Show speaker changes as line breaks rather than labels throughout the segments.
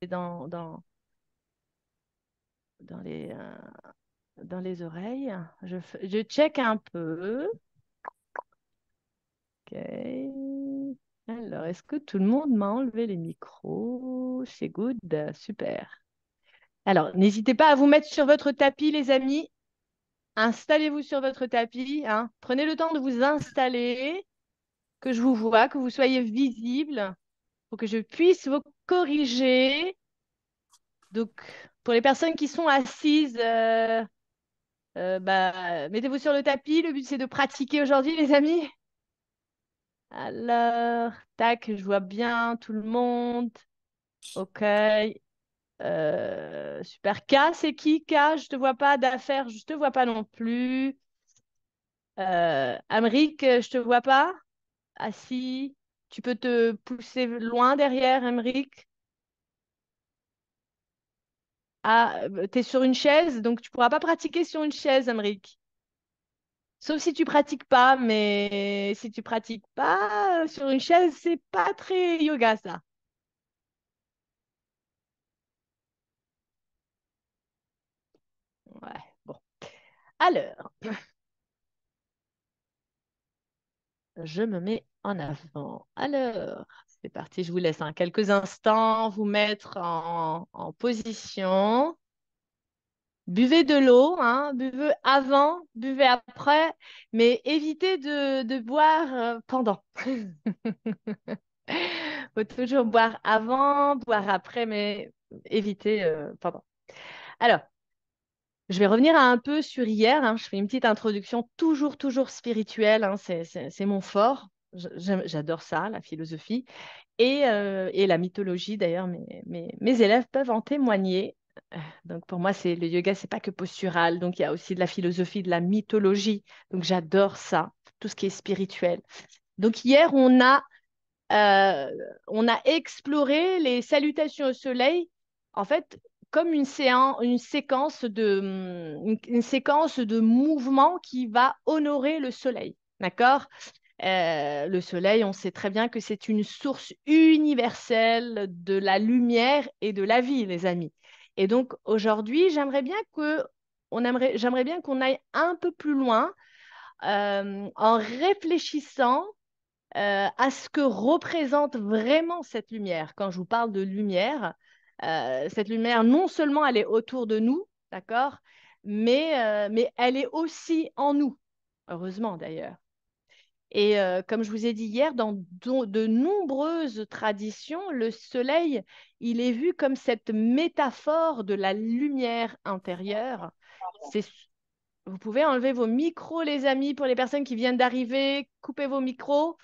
dans les, dans les oreilles. Je check un peu. Ok. Alors, est-ce que tout le monde m'a enlevé les micros? C'est good, super. Alors, n'hésitez pas à vous mettre sur votre tapis, les amis. Installez-vous sur votre tapis, hein. Prenez le temps de vous installer, que je vous vois, que vous soyez visible, pour que je puisse vous corriger. Donc, pour les personnes qui sont assises, mettez-vous sur le tapis. Le but, c'est de pratiquer aujourd'hui, les amis. Alors, tac, je vois bien tout le monde. OK. Super. K, c'est qui, K? Je te vois pas d'affaires, je te vois pas non plus. Amric, je te vois pas. Ah si, tu peux te pousser loin derrière, Amric. Ah, t'es sur une chaise, donc tu pourras pas pratiquer sur une chaise, Amric. Sauf si tu pratiques pas, mais si tu pratiques pas sur une chaise, c'est pas très yoga, ça. Ouais, bon. Alors, je me mets en avant. Alors, c'est parti, je vous laisse quelques instants vous mettre en position. Buvez de l'eau, hein, buvez avant, buvez après, mais évitez de boire pendant. Faut toujours boire avant, boire après, mais évitez pendant. Alors, je vais revenir un peu sur hier, hein. Je fais une petite introduction toujours spirituelle, hein. C'est mon fort. J'adore ça, la philosophie et la mythologie. D'ailleurs, mes élèves peuvent en témoigner. Donc pour moi, le yoga, c'est pas que postural. Donc il y a aussi de la philosophie, de la mythologie. Donc j'adore ça, tout ce qui est spirituel. Donc hier, euh, on a exploré les salutations au soleil, en fait, comme une séquence de mouvements qui va honorer le soleil. D'accord? Le soleil, on sait très bien que c'est une source universelle de la lumière et de la vie, les amis. Et donc aujourd'hui, j'aimerais bien qu'on aille un peu plus loin en réfléchissant à ce que représente vraiment cette lumière. Quand je vous parle de lumière, cette lumière, non seulement elle est autour de nous, d'accord, mais elle est aussi en nous, heureusement d'ailleurs. Et comme je vous ai dit hier, dans de nombreuses traditions, le soleil, il est vu comme cette métaphore de la lumière intérieure. C'est, vous pouvez enlever vos micros, les amis, pour les personnes qui viennent d'arriver, coupez vos micros.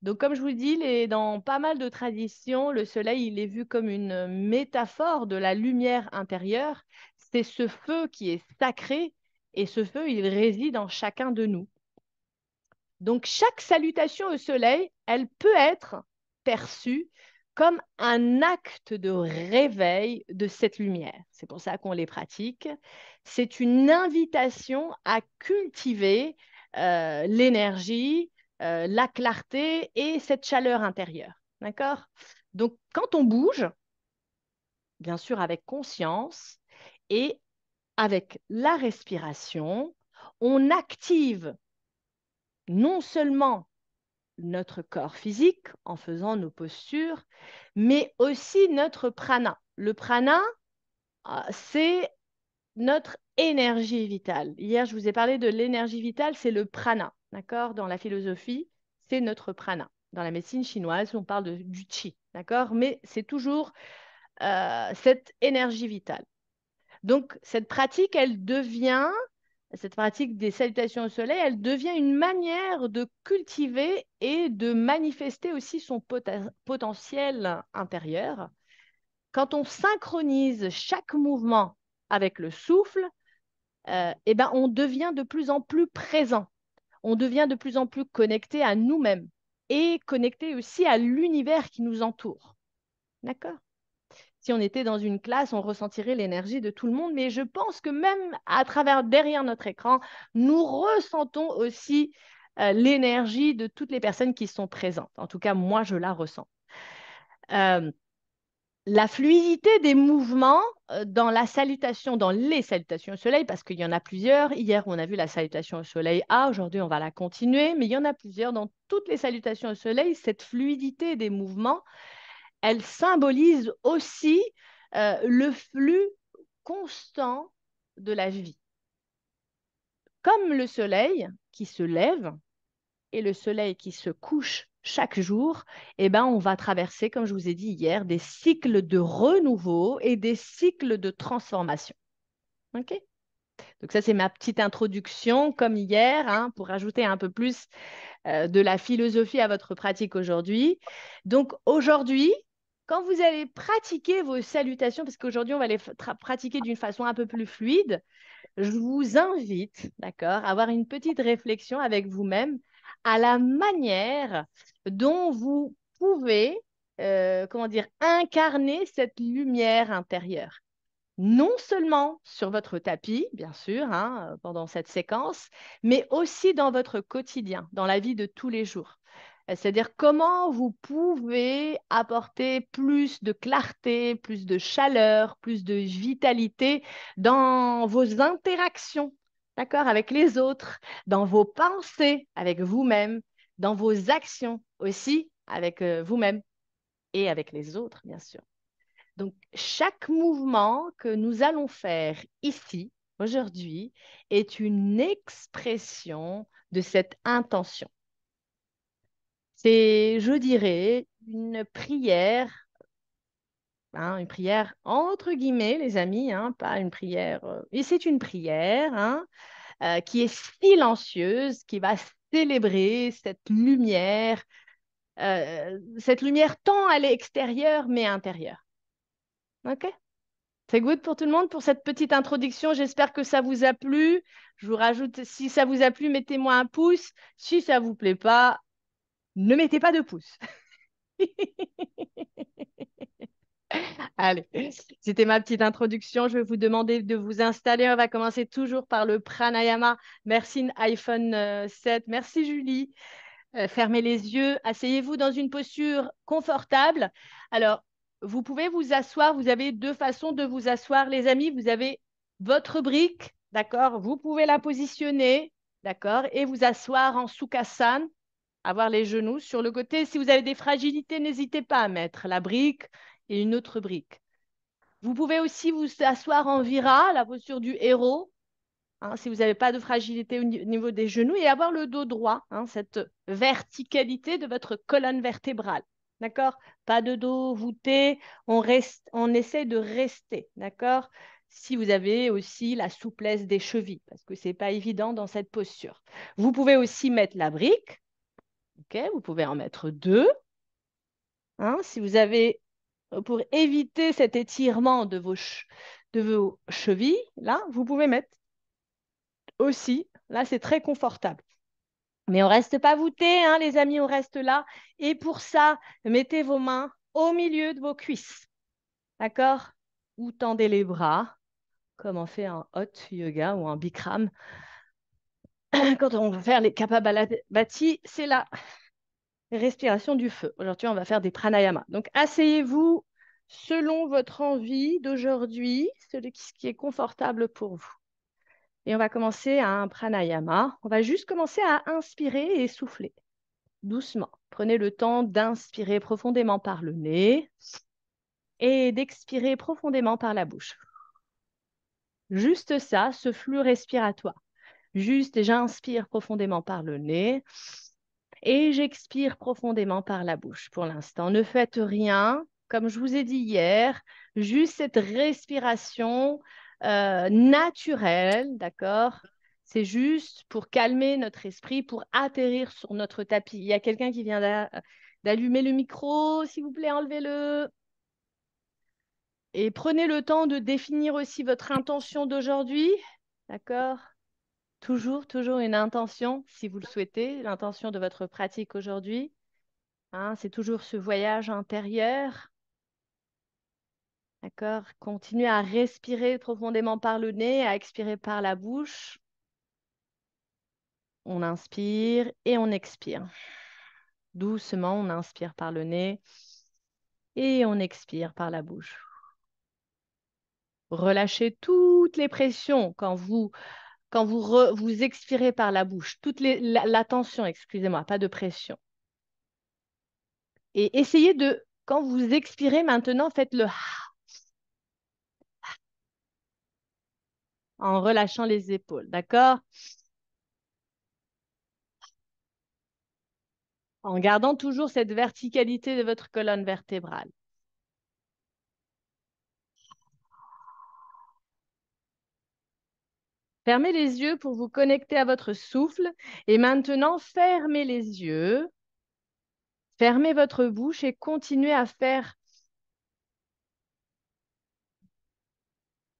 Donc, comme je vous dis, dans pas mal de traditions, le soleil, il est vu comme une métaphore de la lumière intérieure. C'est ce feu qui est sacré et ce feu, il réside en chacun de nous. Donc, chaque salutation au soleil, elle peut être perçue comme un acte de réveil de cette lumière. C'est pour ça qu'on les pratique. C'est une invitation à cultiver l'énergie, la clarté et cette chaleur intérieure. D'accord? Donc, quand on bouge, bien sûr avec conscience et avec la respiration, on active non seulement notre corps physique en faisant nos postures, mais aussi notre prana. Le prana, c'est notre énergie vitale. Hier, je vous ai parlé de l'énergie vitale, c'est le prana, d'accord? Dans la philosophie, c'est notre prana. Dans la médecine chinoise, on parle du qi, d'accord? Mais c'est toujours cette énergie vitale. Donc, cette pratique des salutations au soleil, elle devient une manière de cultiver et de manifester aussi son potentiel intérieur. Quand on synchronise chaque mouvement avec le souffle, eh ben, on devient de plus en plus présent. On devient de plus en plus connecté à nous-mêmes et connecté aussi à l'univers qui nous entoure. D'accord? Si on était dans une classe, on ressentirait l'énergie de tout le monde, mais je pense que même à travers, derrière notre écran, nous ressentons aussi l'énergie de toutes les personnes qui sont présentes. En tout cas, moi, je la ressens. Euh, La fluidité des mouvements dans la salutation, dans les salutations au soleil, parce qu'il y en a plusieurs. Hier, on a vu la salutation au soleil A, aujourd'hui, on va la continuer, mais il y en a plusieurs. Dans toutes les salutations au soleil, cette fluidité des mouvements, elle symbolise aussi le flux constant de la vie. Comme le soleil qui se lève et le soleil qui se couche chaque jour, eh ben, on va traverser, comme je vous ai dit hier, des cycles de renouveau et des cycles de transformation. OK? Donc ça, c'est ma petite introduction, comme hier, hein, pour ajouter un peu plus de la philosophie à votre pratique aujourd'hui. Donc aujourd'hui, quand vous allez pratiquer vos salutations, parce qu'aujourd'hui, on va les pratiquer d'une façon un peu plus fluide, je vous invite, d'accord, à avoir une petite réflexion avec vous-même à la manière dont vous pouvez, comment dire, incarner cette lumière intérieure. Non seulement sur votre tapis, bien sûr, hein, pendant cette séquence, mais aussi dans votre quotidien, dans la vie de tous les jours. C'est-à-dire comment vous pouvez apporter plus de clarté, plus de chaleur, plus de vitalité dans vos interactions, d'accord, avec les autres, dans vos pensées avec vous-même, dans vos actions aussi avec vous-même et avec les autres, bien sûr. Donc, chaque mouvement que nous allons faire ici, aujourd'hui, est une expression de cette intention. C'est, je dirais, une prière entre guillemets, les amis, hein, pas une prière, et c'est une prière hein, qui est silencieuse, qui va célébrer cette lumière tant à l'extérieur mais intérieure. OK? C'est good pour tout le monde pour cette petite introduction. J'espère que ça vous a plu. Je vous rajoute, si ça vous a plu, mettez-moi un pouce. Si ça vous plaît pas, ne mettez pas de pouce. Allez, c'était ma petite introduction. Je vais vous demander de vous installer. On va commencer toujours par le pranayama. Merci iPhone 7. Merci Julie. Fermez les yeux, asseyez-vous dans une posture confortable. Alors, vous pouvez vous asseoir, vous avez deux façons de vous asseoir, les amis. Vous avez votre brique, d'accord? Vous pouvez la positionner, d'accord? Et vous asseoir en sukhasana, avoir les genoux sur le côté. Si vous avez des fragilités, n'hésitez pas à mettre la brique et une autre brique. Vous pouvez aussi vous asseoir en vira, la posture du héros, hein, si vous n'avez pas de fragilité au niveau des genoux, et avoir le dos droit, hein, cette verticalité de votre colonne vertébrale. D'accord? Pas de dos voûté, on essaie de rester. D'accord? Si vous avez aussi la souplesse des chevilles, parce que ce n'est pas évident dans cette posture. Vous pouvez aussi mettre la brique. OK? Vous pouvez en mettre deux. Hein, si vous avez, pour éviter cet étirement de vos chevilles, là, vous pouvez mettre aussi. Là, c'est très confortable. Mais on ne reste pas voûté, hein, les amis, on reste là. Et pour ça, mettez vos mains au milieu de vos cuisses. D'accord? Ou tendez les bras, comme on fait en hot yoga ou en Bikram. Quand on va faire les Kapalabhati, c'est la respiration du feu. Aujourd'hui, on va faire des pranayamas. Donc, asseyez-vous selon votre envie d'aujourd'hui, ce qui est confortable pour vous. Et on va commencer à un pranayama. On va juste commencer à inspirer et souffler doucement. Prenez le temps d'inspirer profondément par le nez et d'expirer profondément par la bouche. Juste ça, ce flux respiratoire. Juste, j'inspire profondément par le nez et j'expire profondément par la bouche. Pour l'instant, ne faites rien. Comme je vous ai dit hier, juste cette respiration naturelle, d'accord? C'est juste pour calmer notre esprit, pour atterrir sur notre tapis. Il y a quelqu'un qui vient d'allumer le micro, s'il vous plaît, enlevez-le. Et prenez le temps de définir aussi votre intention d'aujourd'hui, d'accord? Toujours une intention, si vous le souhaitez, l'intention de votre pratique aujourd'hui. Hein, c'est toujours ce voyage intérieur. D'accord? Continuez à respirer profondément par le nez, à expirer par la bouche. On inspire et on expire. Doucement, on inspire par le nez Et on expire par la bouche. Relâchez toutes les pressions vous expirez par la bouche, la tension, excusez-moi, pas de pression. Et essayez quand vous expirez maintenant, faites le en relâchant les épaules, d'accord? En gardant toujours cette verticalité de votre colonne vertébrale. Fermez les yeux pour vous connecter à votre souffle et maintenant fermez les yeux, fermez votre bouche et continuez à faire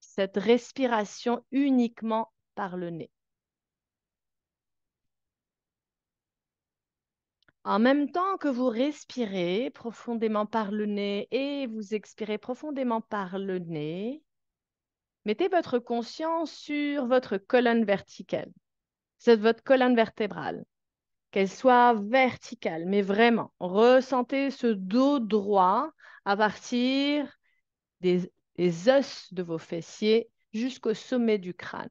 cette respiration uniquement par le nez. En même temps que vous respirez profondément par le nez et vous expirez profondément par le nez, mettez votre conscience sur votre colonne verticale. C'est votre colonne vertébrale. Qu'elle soit verticale, mais vraiment, ressentez ce dos droit à partir des os de vos fessiers jusqu'au sommet du crâne.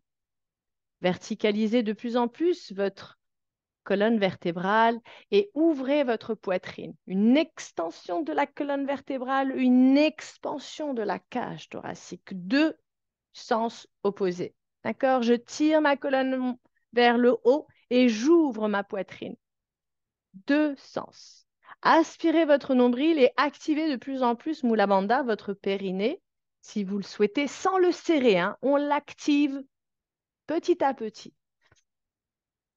Verticalisez de plus en plus votre colonne vertébrale et ouvrez votre poitrine. Une extension de la colonne vertébrale, une expansion de la cage thoracique. Deux sens opposés. D'accord? Je tire ma colonne vers le haut et j'ouvre ma poitrine. Deux sens. Aspirez votre nombril et activez de plus en plus Mula Bandha, votre périnée, si vous le souhaitez, sans le serrer. Hein. On l'active petit à petit.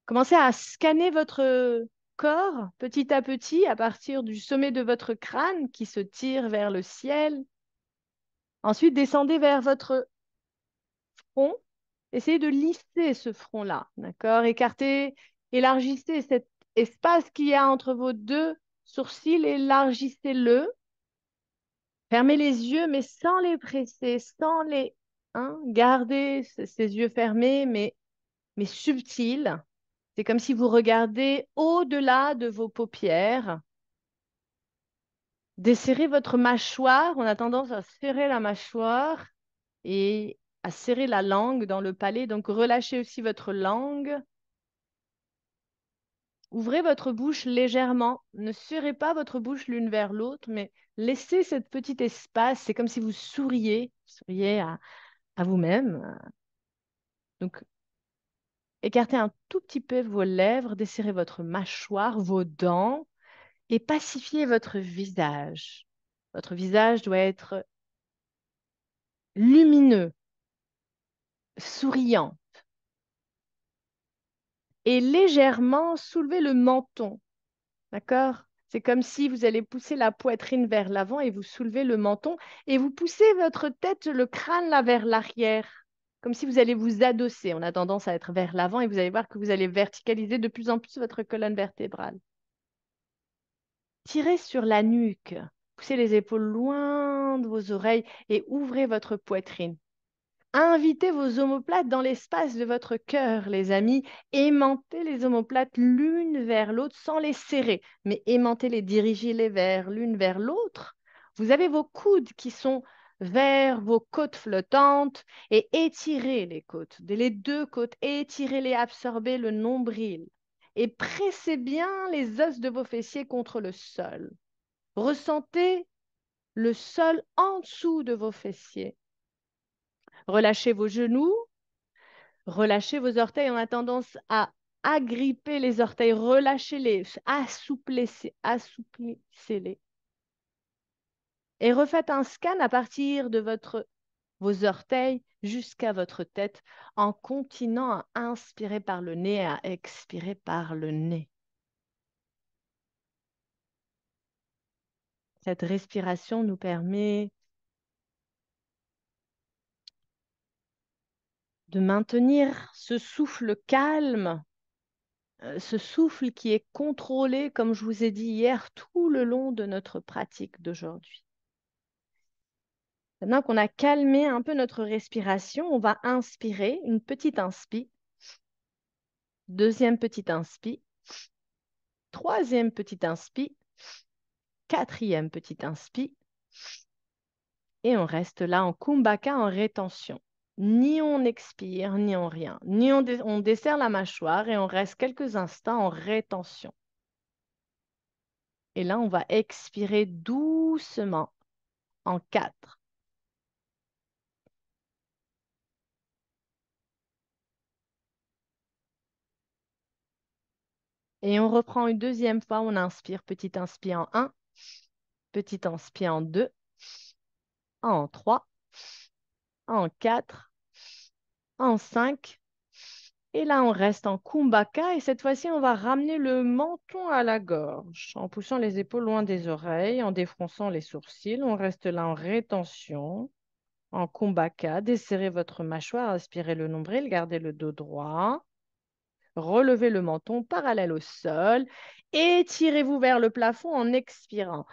Commencez à scanner votre corps petit à petit à partir du sommet de votre crâne qui se tire vers le ciel. Ensuite, descendez vers votre front. Essayez de lisser ce front-là, d'accord? Écartez, élargissez cet espace qu'il y a entre vos deux sourcils, élargissez-le. Fermez les yeux, mais sans les presser, sans les... Hein, gardez ces yeux fermés, mais subtils. C'est comme si vous regardez au-delà de vos paupières. Desserrez votre mâchoire. On a tendance à serrer la mâchoire et à serrer la langue dans le palais. Donc, relâchez aussi votre langue. Ouvrez votre bouche légèrement. Ne serrez pas votre bouche l'une vers l'autre, mais laissez ce petit espace. C'est comme si vous souriez à vous-même. Donc, écartez un tout petit peu vos lèvres, desserrez votre mâchoire, vos dents et pacifiez votre visage. Votre visage doit être lumineux, souriant et légèrement soulevez le menton. D'accord? C'est comme si vous allez pousser la poitrine vers l'avant et vous soulevez le menton et vous poussez votre tête, le crâne là vers l'arrière, comme si vous allez vous adosser. On a tendance à être vers l'avant et vous allez voir que vous allez verticaliser de plus en plus votre colonne vertébrale. Tirez sur la nuque, poussez les épaules loin de vos oreilles et ouvrez votre poitrine. Invitez vos omoplates dans l'espace de votre cœur, les amis. Aimantez les omoplates l'une vers l'autre sans les serrer, mais aimantez-les, dirigez-les vers l'une vers l'autre. Vous avez vos coudes qui sont vers vos côtes flottantes et étirez les côtes, les deux côtes, étirez-les, absorbez le nombril et pressez bien les os de vos fessiers contre le sol. Ressentez le sol en dessous de vos fessiers. Relâchez vos genoux, relâchez vos orteils. On a tendance à agripper les orteils. Relâchez-les, assouplissez-les. Et refaites un scan à partir de vos orteils jusqu'à votre tête en continuant à inspirer par le nez et à expirer par le nez. Cette respiration nous permet de maintenir ce souffle calme, ce souffle qui est contrôlé, comme je vous ai dit hier, tout le long de notre pratique d'aujourd'hui. Maintenant qu'on a calmé un peu notre respiration, on va inspirer, une petite inspi, deuxième petite inspi, troisième petite inspi, quatrième petite inspi, Et on reste là en Kumbhaka en rétention. Ni on expire, ni on rien. Ni on desserre la mâchoire et on reste quelques instants en rétention. Et là, on va expirer doucement en 4. Et on reprend une deuxième fois. On inspire, petit inspire en 1, petit inspire en 2, en 3, en 4, en 5. Et là, on reste en Kumbhaka et cette fois-ci, on va ramener le menton à la gorge en poussant les épaules loin des oreilles, en défronçant les sourcils. On reste là en rétention, en Kumbhaka. Desserrez votre mâchoire, aspirez le nombril, gardez le dos droit. Relevez le menton parallèle au sol. Étirez-vous vers le plafond en expirant.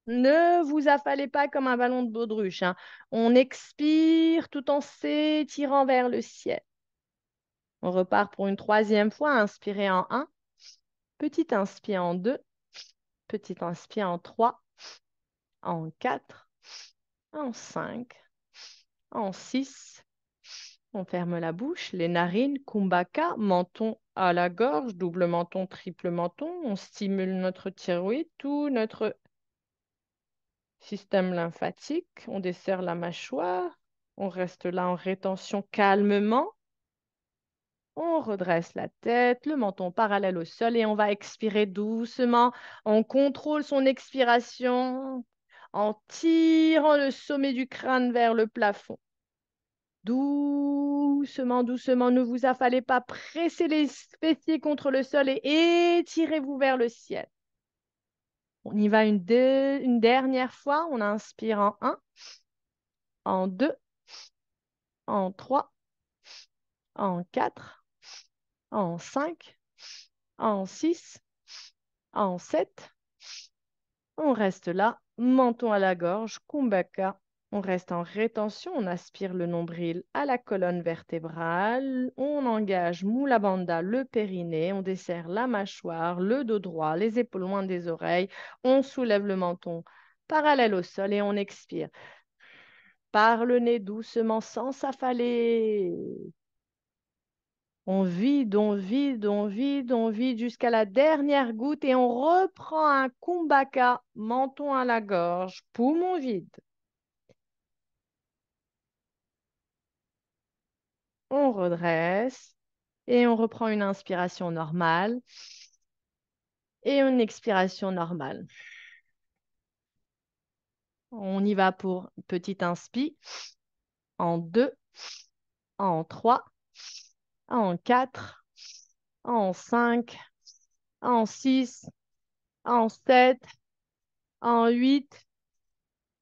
Ne vous affalez pas comme un ballon de baudruche, hein. On expire tout en s'étirant vers le ciel. On repart pour une troisième fois. Inspirez en 1, petit inspire en 2, petit inspire en 3, en 4, en 5, en 6. On ferme la bouche, les narines, Kumbhaka, menton à la gorge, double menton, triple menton. On stimule notre thyroïde, tout notre système lymphatique. On desserre la mâchoire. On reste là en rétention calmement. On redresse la tête, le menton parallèle au sol et on va expirer doucement. On contrôle son expiration en tirant le sommet du crâne vers le plafond. Doucement, doucement, ne vous affalez pas. Pressez les fessiers contre le sol et étirez-vous vers le ciel. On y va une dernière fois. On inspire en 1, en 2, en 3, en 4, en 5, en 6, en 7. On reste là, menton à la gorge, Kumbhaka. On reste en rétention, on aspire le nombril à la colonne vertébrale, on engage Mula Bandha, le périnée, on desserre la mâchoire, le dos droit, les épaules loin des oreilles, on soulève le menton parallèle au sol et on expire. Par le nez doucement sans s'affaler. On vide, on vide, on vide, on vide jusqu'à la dernière goutte et on reprend un Kumbhaka, menton à la gorge, poumon vide. On redresse et on reprend une inspiration normale et une expiration normale. On y va pour petit inspi en 2, en 3, en 4, en 5, en 6, en 7, en 8.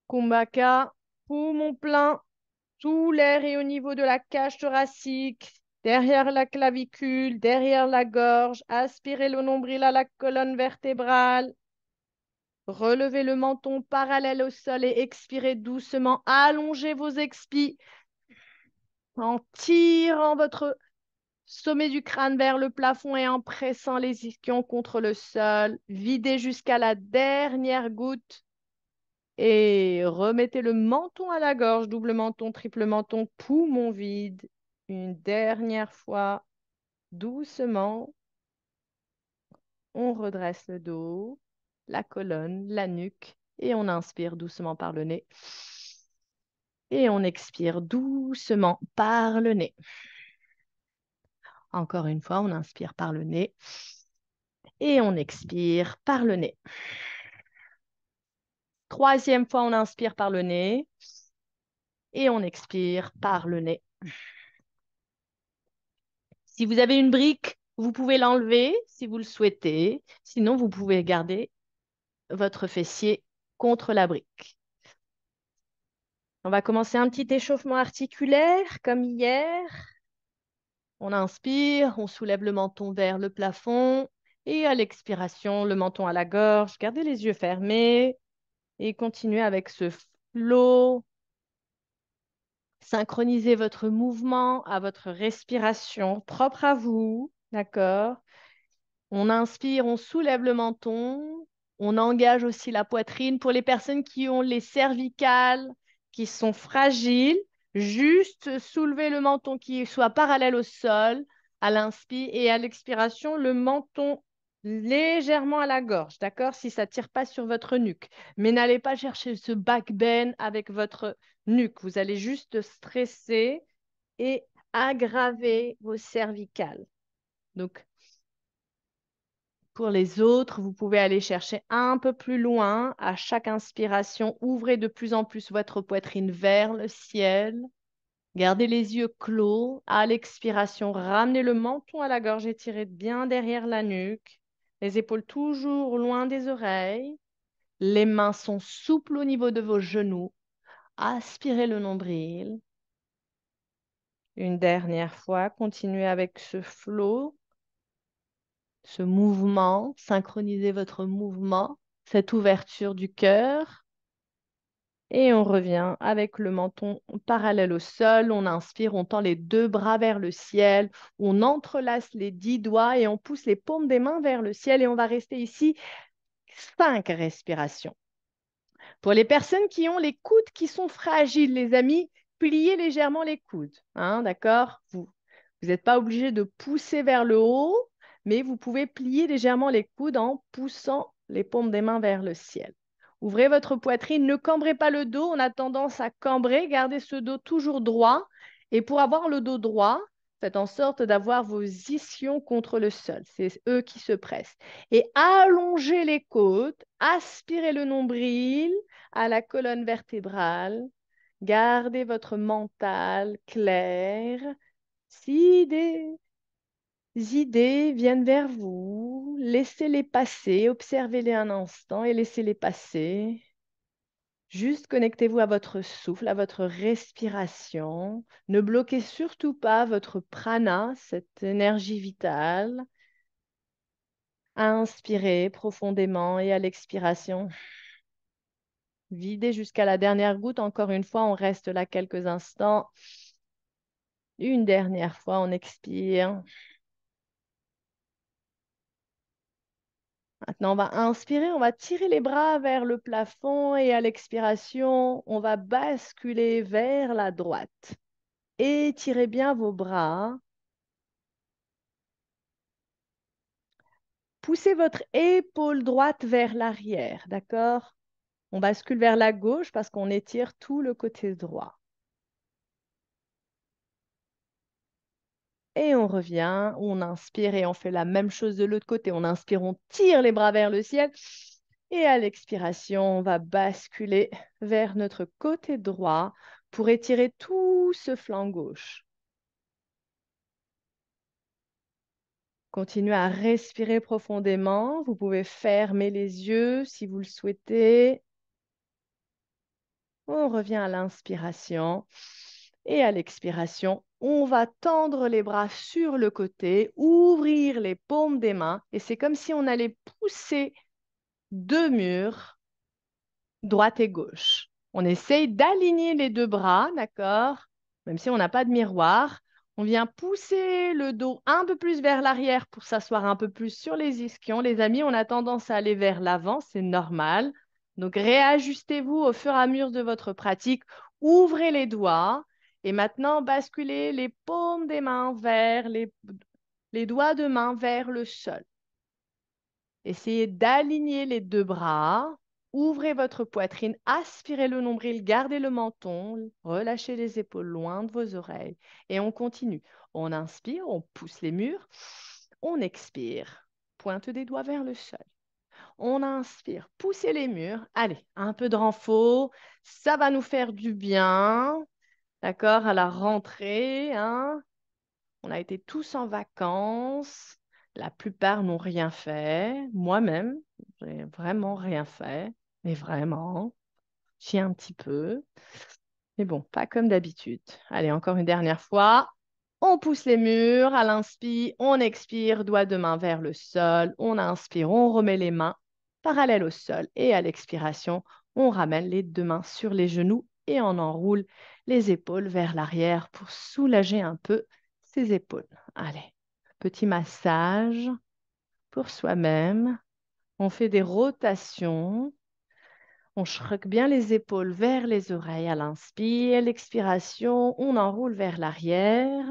Kumbhaka, poumon plein. Tout l'air est au niveau de la cage thoracique, derrière la clavicule, derrière la gorge. Aspirez le nombril à la colonne vertébrale. Relevez le menton parallèle au sol et expirez doucement. Allongez vos expis en tirant votre sommet du crâne vers le plafond et en pressant les ischions contre le sol. Videz jusqu'à la dernière goutte. Et remettez le menton à la gorge, double menton, triple menton, poumon vide. Une dernière fois, doucement, on redresse le dos, la colonne, la nuque, et on inspire doucement par le nez. Et on expire doucement par le nez. Encore une fois, on inspire par le nez et on expire par le nez. Troisième fois, on inspire par le nez et on expire par le nez. Si vous avez une brique, vous pouvez l'enlever si vous le souhaitez. Sinon, vous pouvez garder votre fessier contre la brique. On va commencer un petit échauffement articulaire comme hier. On inspire, on soulève le menton vers le plafond et à l'expiration, le menton à la gorge. Gardez les yeux fermés et continuez avec ce flow. Synchronisez votre mouvement à votre respiration propre à vous. D'accord? On inspire, on soulève le menton, On engage aussi la poitrine. Pour les personnes qui ont les cervicales, qui sont fragiles, juste soulever le menton qui soit parallèle au sol à l'inspire et à l'expiration, le menton légèrement à la gorge, d'accord? Si ça ne tire pas sur votre nuque. Mais n'allez pas chercher ce back bend avec votre nuque. Vous allez juste stresser et aggraver vos cervicales. Donc, pour les autres, vous pouvez aller chercher un peu plus loin. À chaque inspiration, ouvrez de plus en plus votre poitrine vers le ciel. Gardez les yeux clos. À l'expiration, ramenez le menton à la gorge, étirez bien derrière la nuque. Les épaules toujours loin des oreilles. Les mains sont souples au niveau de vos genoux. Aspirez le nombril. Une dernière fois, continuez avec ce flow, ce mouvement. Synchronisez votre mouvement, cette ouverture du cœur. Et on revient avec le menton parallèle au sol. On inspire, on tend les deux bras vers le ciel. On entrelace les 10 doigts et on pousse les paumes des mains vers le ciel. Et on va rester ici 5 respirations. Pour les personnes qui ont les coudes qui sont fragiles, les amis, pliez légèrement les coudes. Hein, d'accord? Vous n'êtes pas obligé de pousser vers le haut, mais vous pouvez plier légèrement les coudes en poussant les paumes des mains vers le ciel. Ouvrez votre poitrine, ne cambrez pas le dos. On a tendance à cambrer, gardez ce dos toujours droit. Et pour avoir le dos droit, faites en sorte d'avoir vos ischions contre le sol. C'est eux qui se pressent. Et allongez les côtes, aspirez le nombril à la colonne vertébrale. Gardez votre mental clair. Si des idées viennent vers vous, laissez-les passer, observez-les un instant et laissez-les passer. Juste connectez-vous à votre souffle, à votre respiration. Ne bloquez surtout pas votre prana, cette énergie vitale. Inspirez profondément et à l'expiration, videz jusqu'à la dernière goutte. Encore une fois, on reste là quelques instants. Une dernière fois, on expire. Maintenant, on va inspirer, on va tirer les bras vers le plafond et à l'expiration, on va basculer vers la droite. Étirez bien vos bras. Poussez votre épaule droite vers l'arrière, d'accord? On bascule vers la gauche parce qu'on étire tout le côté droit. Et on revient, on inspire et on fait la même chose de l'autre côté. On inspire, on tire les bras vers le ciel. Et à l'expiration, on va basculer vers notre côté droit pour étirer tout ce flanc gauche. Continuez à respirer profondément. Vous pouvez fermer les yeux si vous le souhaitez. On revient à l'inspiration. Et à l'expiration, on va tendre les bras sur le côté, ouvrir les paumes des mains. Et c'est comme si on allait pousser deux murs, droite et gauche. On essaye d'aligner les deux bras, d'accord? Même si on n'a pas de miroir. On vient pousser le dos un peu plus vers l'arrière pour s'asseoir un peu plus sur les ischions. Les amis, on a tendance à aller vers l'avant, c'est normal. Donc, réajustez-vous au fur et à mesure de votre pratique. Ouvrez les doigts et maintenant, basculez les paumes des mains vers les doigts de main vers le sol. Essayez d'aligner les deux bras. Ouvrez votre poitrine, aspirez le nombril, gardez le menton, relâchez les épaules loin de vos oreilles. Et on continue. On inspire, on pousse les murs. On expire, pointe des doigts vers le sol. On inspire, poussez les murs. Allez, un peu de renfort. Ça va nous faire du bien. D'accord? À la rentrée, hein? On a été tous en vacances. La plupart n'ont rien fait. Moi-même, j'ai vraiment rien fait. Mais vraiment, j'ai un petit peu. Mais bon, pas comme d'habitude. Allez, encore une dernière fois. On pousse les murs. À l'inspire, on expire, doigts de main vers le sol. On inspire, on remet les mains parallèles au sol. Et à l'expiration, on ramène les deux mains sur les genoux et on enroule les épaules vers l'arrière pour soulager un peu ses épaules. Allez, petit massage pour soi-même. On fait des rotations. On shrugue bien les épaules vers les oreilles à l'inspire. L'expiration, on enroule vers l'arrière.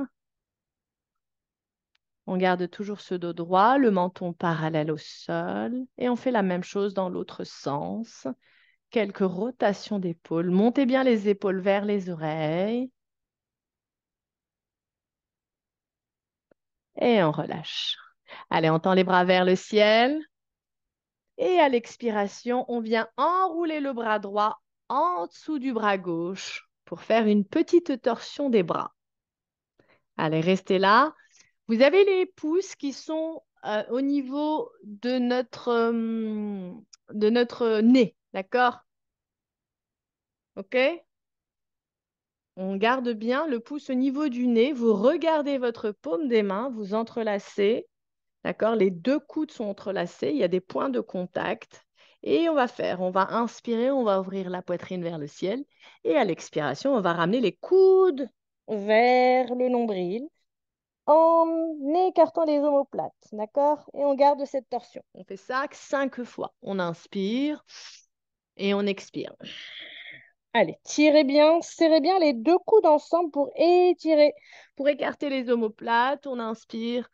On garde toujours ce dos droit, le menton parallèle au sol. Et on fait la même chose dans l'autre sens. Quelques rotations d'épaules. Montez bien les épaules vers les oreilles. Et on relâche. Allez, on tend les bras vers le ciel. Et à l'expiration, on vient enrouler le bras droit en dessous du bras gauche pour faire une petite torsion des bras. Allez, restez là. Vous avez les pouces qui sont au niveau de notre nez, d'accord? OK? On garde bien le pouce au niveau du nez. Vous regardez votre paume des mains, vous entrelacez. D'accord? Les deux coudes sont entrelacés, il y a des points de contact. Et on va inspirer, on va ouvrir la poitrine vers le ciel. Et à l'expiration, on va ramener les coudes vers le nombril en écartant les omoplates. D'accord? Et on garde cette torsion. On fait ça 5 fois. On inspire et on expire. Allez, tirez bien, serrez bien les deux coudes ensemble pour étirer, pour écarter les omoplates. On inspire,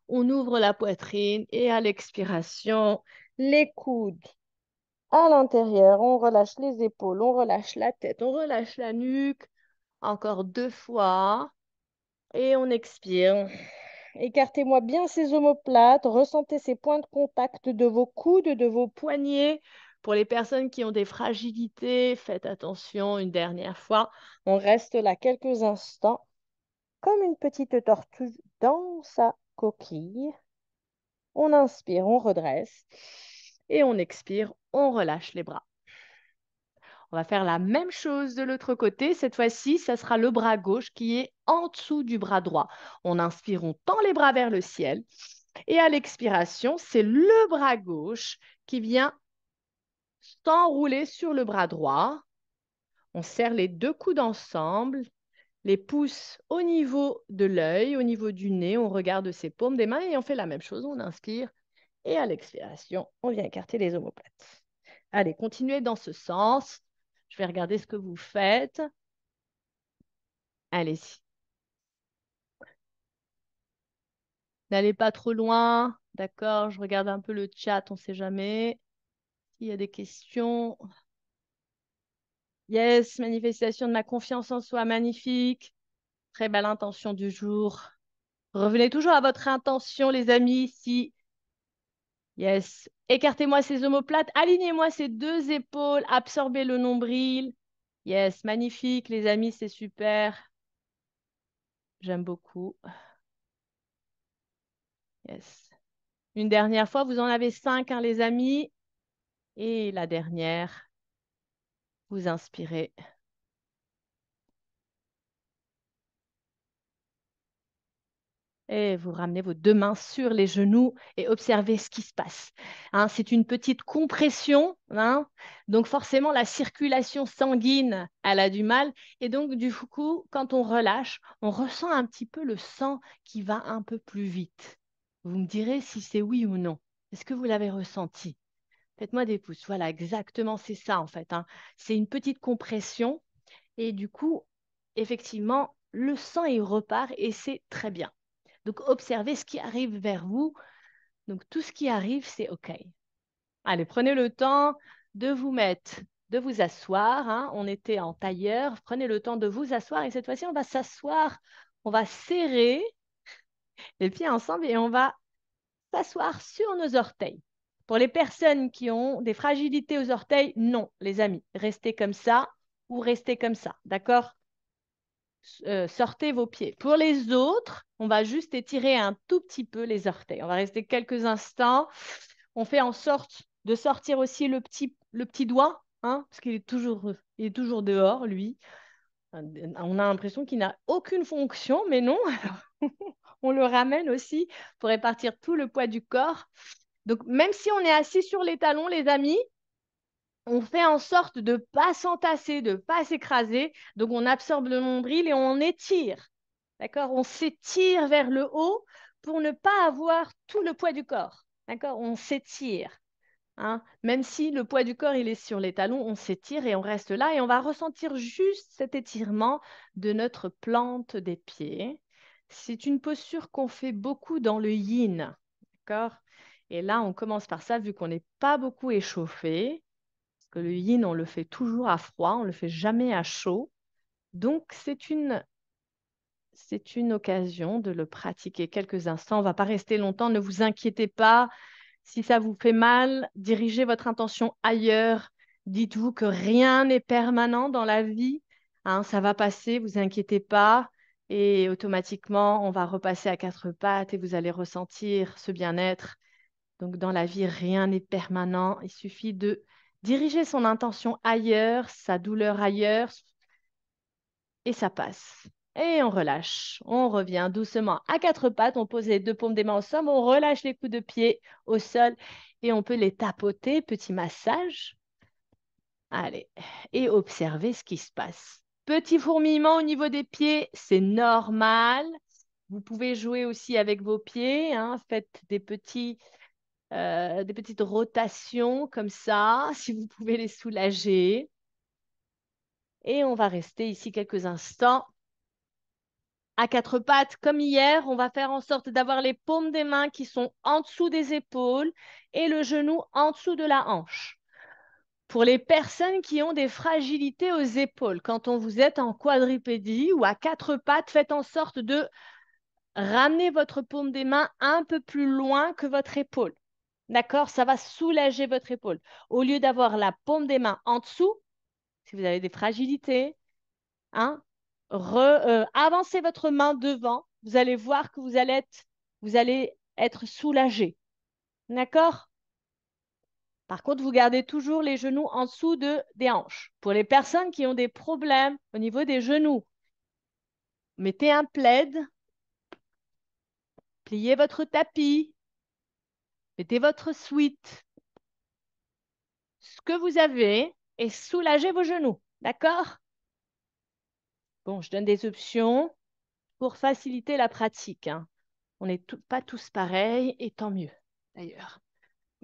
on ouvre la poitrine et à l'expiration, les coudes à l'intérieur. On relâche les épaules, on relâche la tête, on relâche la nuque. Encore 2 fois et on expire. Écartez-moi bien ces omoplates, ressentez ces points de contact de vos coudes, de vos poignets. Pour les personnes qui ont des fragilités, faites attention une dernière fois. On reste là quelques instants, comme une petite tortue dans sa coquille. On inspire, on redresse et on expire, on relâche les bras. On va faire la même chose de l'autre côté. Cette fois-ci, ça sera le bras gauche qui est en dessous du bras droit. On inspire, on tend les bras vers le ciel. Et à l'expiration, c'est le bras gauche qui vient s'enrouler sur le bras droit. On serre les deux coudes ensemble, les pouces au niveau de l'œil, au niveau du nez. On regarde ses paumes des mains et on fait la même chose. On inspire et à l'expiration, on vient écarter les omoplates. Allez, continuez dans ce sens. Je vais regarder ce que vous faites. Allez-y. N'allez pas trop loin. D'accord, je regarde un peu le chat, on ne sait jamais. S'il y a des questions. Yes, manifestation de ma confiance en soi, magnifique. Très belle intention du jour. Revenez toujours à votre intention, les amis. Si, yes, écartez-moi ces omoplates, alignez-moi ces deux épaules, absorbez le nombril. Yes, magnifique, les amis, c'est super. J'aime beaucoup. Yes. Une dernière fois, vous en avez 5, hein, les amis. Et la dernière, vous inspirez. Et vous ramenez vos deux mains sur les genoux et observez ce qui se passe. Hein, c'est une petite compression, hein, donc forcément la circulation sanguine, elle a du mal. Et donc du coup, quand on relâche, on ressent un petit peu le sang qui va un peu plus vite. Vous me direz si c'est oui ou non. Est-ce que vous l'avez ressenti? Faites-moi des pouces. Voilà, exactement, c'est ça en fait. Hein. C'est une petite compression et du coup, effectivement, le sang il repart et c'est très bien. Donc, observez ce qui arrive vers vous. Donc, tout ce qui arrive, c'est OK. Allez, prenez le temps de vous mettre, de vous asseoir. Hein. On était en tailleur. Prenez le temps de vous asseoir. Et cette fois-ci, on va s'asseoir. On va serrer les pieds ensemble et on va s'asseoir sur nos orteils. Pour les personnes qui ont des fragilités aux orteils, non, les amis. Restez comme ça ou restez comme ça. D'accord? Sortez vos pieds. Pour les autres, on va juste étirer un tout petit peu les orteils. On va rester quelques instants. On fait en sorte de sortir aussi le petit doigt, hein, parce il est toujours dehors, lui. On a l'impression qu'il n'a aucune fonction, mais non. On le ramène aussi pour répartir tout le poids du corps. Donc, même si on est assis sur les talons, les amis, on fait en sorte de ne pas s'entasser, de ne pas s'écraser. Donc, on absorbe le nombril et on étire. D'accord? On s'étire vers le haut pour ne pas avoir tout le poids du corps. D'accord? On s'étire. hein. Même si le poids du corps il est sur les talons, on s'étire et on reste là et on va ressentir juste cet étirement de notre plante des pieds. C'est une posture qu'on fait beaucoup dans le yin, d'accord? Et là, on commence par ça, vu qu'on n'est pas beaucoup échauffé, parce que le yin, on le fait toujours à froid, on le fait jamais à chaud. Donc, c'est une occasion de le pratiquer quelques instants. On ne va pas rester longtemps, ne vous inquiétez pas. Si ça vous fait mal, dirigez votre intention ailleurs. Dites-vous que rien n'est permanent dans la vie. Hein, ça va passer, vous inquiétez pas. Et automatiquement, on va repasser à quatre pattes et vous allez ressentir ce bien-être. Donc, dans la vie, rien n'est permanent. Il suffit de diriger son intention ailleurs, sa douleur ailleurs, et ça passe. Et on relâche. On revient doucement à quatre pattes. On pose les deux paumes des mains au sol. On relâche les coups de pied au sol et on peut les tapoter. Petit massage. Allez. Et observer ce qui se passe. Petit fourmillement au niveau des pieds, c'est normal. Vous pouvez jouer aussi avec vos pieds, hein. Faites des petites rotations comme ça, si vous pouvez les soulager. Et on va rester ici quelques instants à quatre pattes comme hier. On va faire en sorte d'avoir les paumes des mains qui sont en dessous des épaules et le genou en dessous de la hanche. Pour les personnes qui ont des fragilités aux épaules, quand on vous êtes en quadripédie ou à quatre pattes, faites en sorte de ramener votre paume des mains un peu plus loin que votre épaule. D'accord? Ça va soulager votre épaule. Au lieu d'avoir la paume des mains en dessous, si vous avez des fragilités, hein, avancez votre main devant. Vous allez voir que vous allez être soulagé. D'accord? Par contre, vous gardez toujours les genoux en dessous des hanches. Pour les personnes qui ont des problèmes au niveau des genoux, mettez un plaid, pliez votre tapis, mettez votre sweat, ce que vous avez, et soulagez vos genoux. D'accord? Bon, je donne des options pour faciliter la pratique, hein. On n'est pas tous pareils, et tant mieux, d'ailleurs.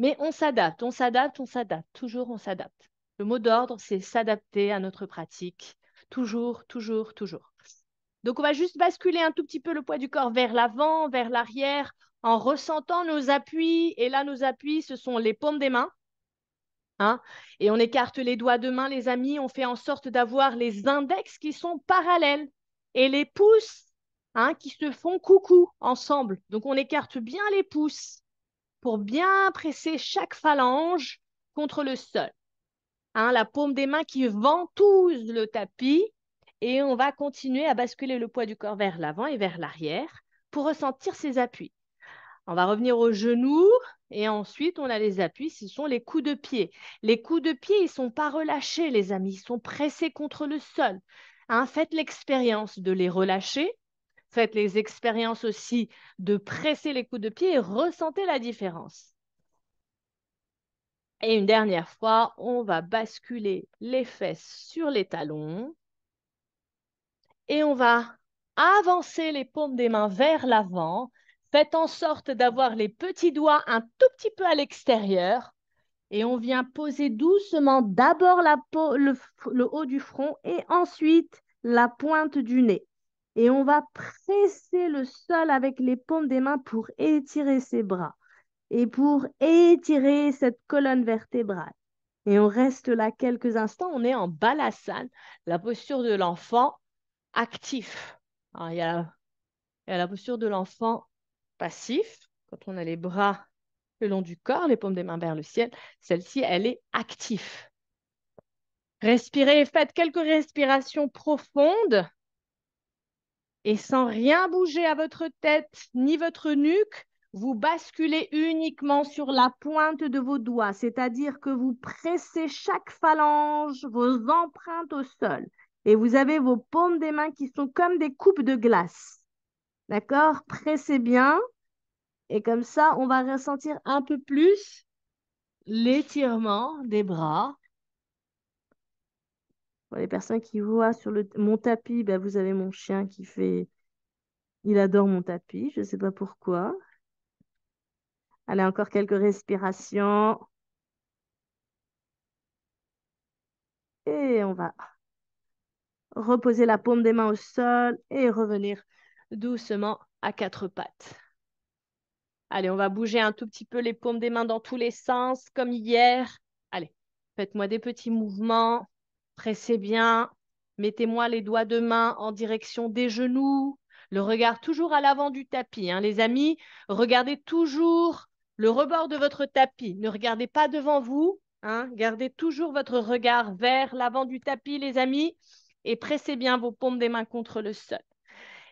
Mais on s'adapte, on s'adapte, on s'adapte. Toujours, on s'adapte. Le mot d'ordre, c'est s'adapter à notre pratique. Toujours, toujours, toujours. Donc, on va juste basculer un tout petit peu le poids du corps vers l'avant, vers l'arrière, en ressentant nos appuis. Et là, nos appuis, ce sont les paumes des mains, hein. Et on écarte les doigts de main, les amis. On fait en sorte d'avoir les index qui sont parallèles et les pouces, hein, qui se font coucou ensemble. Donc, on écarte bien les pouces pour bien presser chaque phalange contre le sol. Hein, la paume des mains qui ventouse le tapis et on va continuer à basculer le poids du corps vers l'avant et vers l'arrière pour ressentir ces appuis. On va revenir aux genoux et ensuite on a les appuis, ce sont les coups de pied. Les coups de pied, ils ne sont pas relâchés, les amis, ils sont pressés contre le sol. Hein, faites l'expérience de les relâcher. Faites les expériences aussi de presser les coups de pied et ressentez la différence. Et une dernière fois, on va basculer les fesses sur les talons et on va avancer les paumes des mains vers l'avant. Faites en sorte d'avoir les petits doigts un tout petit peu à l'extérieur et on vient poser doucement d'abord le haut du front et ensuite la pointe du nez. Et on va presser le sol avec les paumes des mains pour étirer ses bras et pour étirer cette colonne vertébrale. Et on reste là quelques instants, on est en balasane, la posture de l'enfant actif. Alors, il y a la posture de l'enfant passif, quand on a les bras le long du corps, les paumes des mains vers le ciel. Celle-ci, elle est active. Respirez, faites quelques respirations profondes et sans rien bouger à votre tête ni votre nuque, vous basculez uniquement sur la pointe de vos doigts, c'est-à-dire que vous pressez chaque phalange, vos empreintes au sol. Et vous avez vos paumes des mains qui sont comme des coupes de glace. D'accord? Pressez bien. Et comme ça, on va ressentir un peu plus l'étirement des bras. Pour les personnes qui voient sur mon tapis, ben, vous avez mon chien qui fait... Il adore mon tapis, je ne sais pas pourquoi. Allez, encore quelques respirations. on va reposer la paume des mains au sol et revenir doucement à quatre pattes. Allez, on va bouger un tout petit peu les paumes des mains dans tous les sens, comme hier. Allez, faites-moi des petits mouvements. Pressez bien. Mettez-moi les doigts de main en direction des genoux. Le regard toujours à l'avant du tapis, hein, les amis. Regardez toujours le rebord de votre tapis. Ne regardez pas devant vous, hein. Gardez toujours votre regard vers l'avant du tapis, les amis. Et pressez bien vos paumes des mains contre le sol.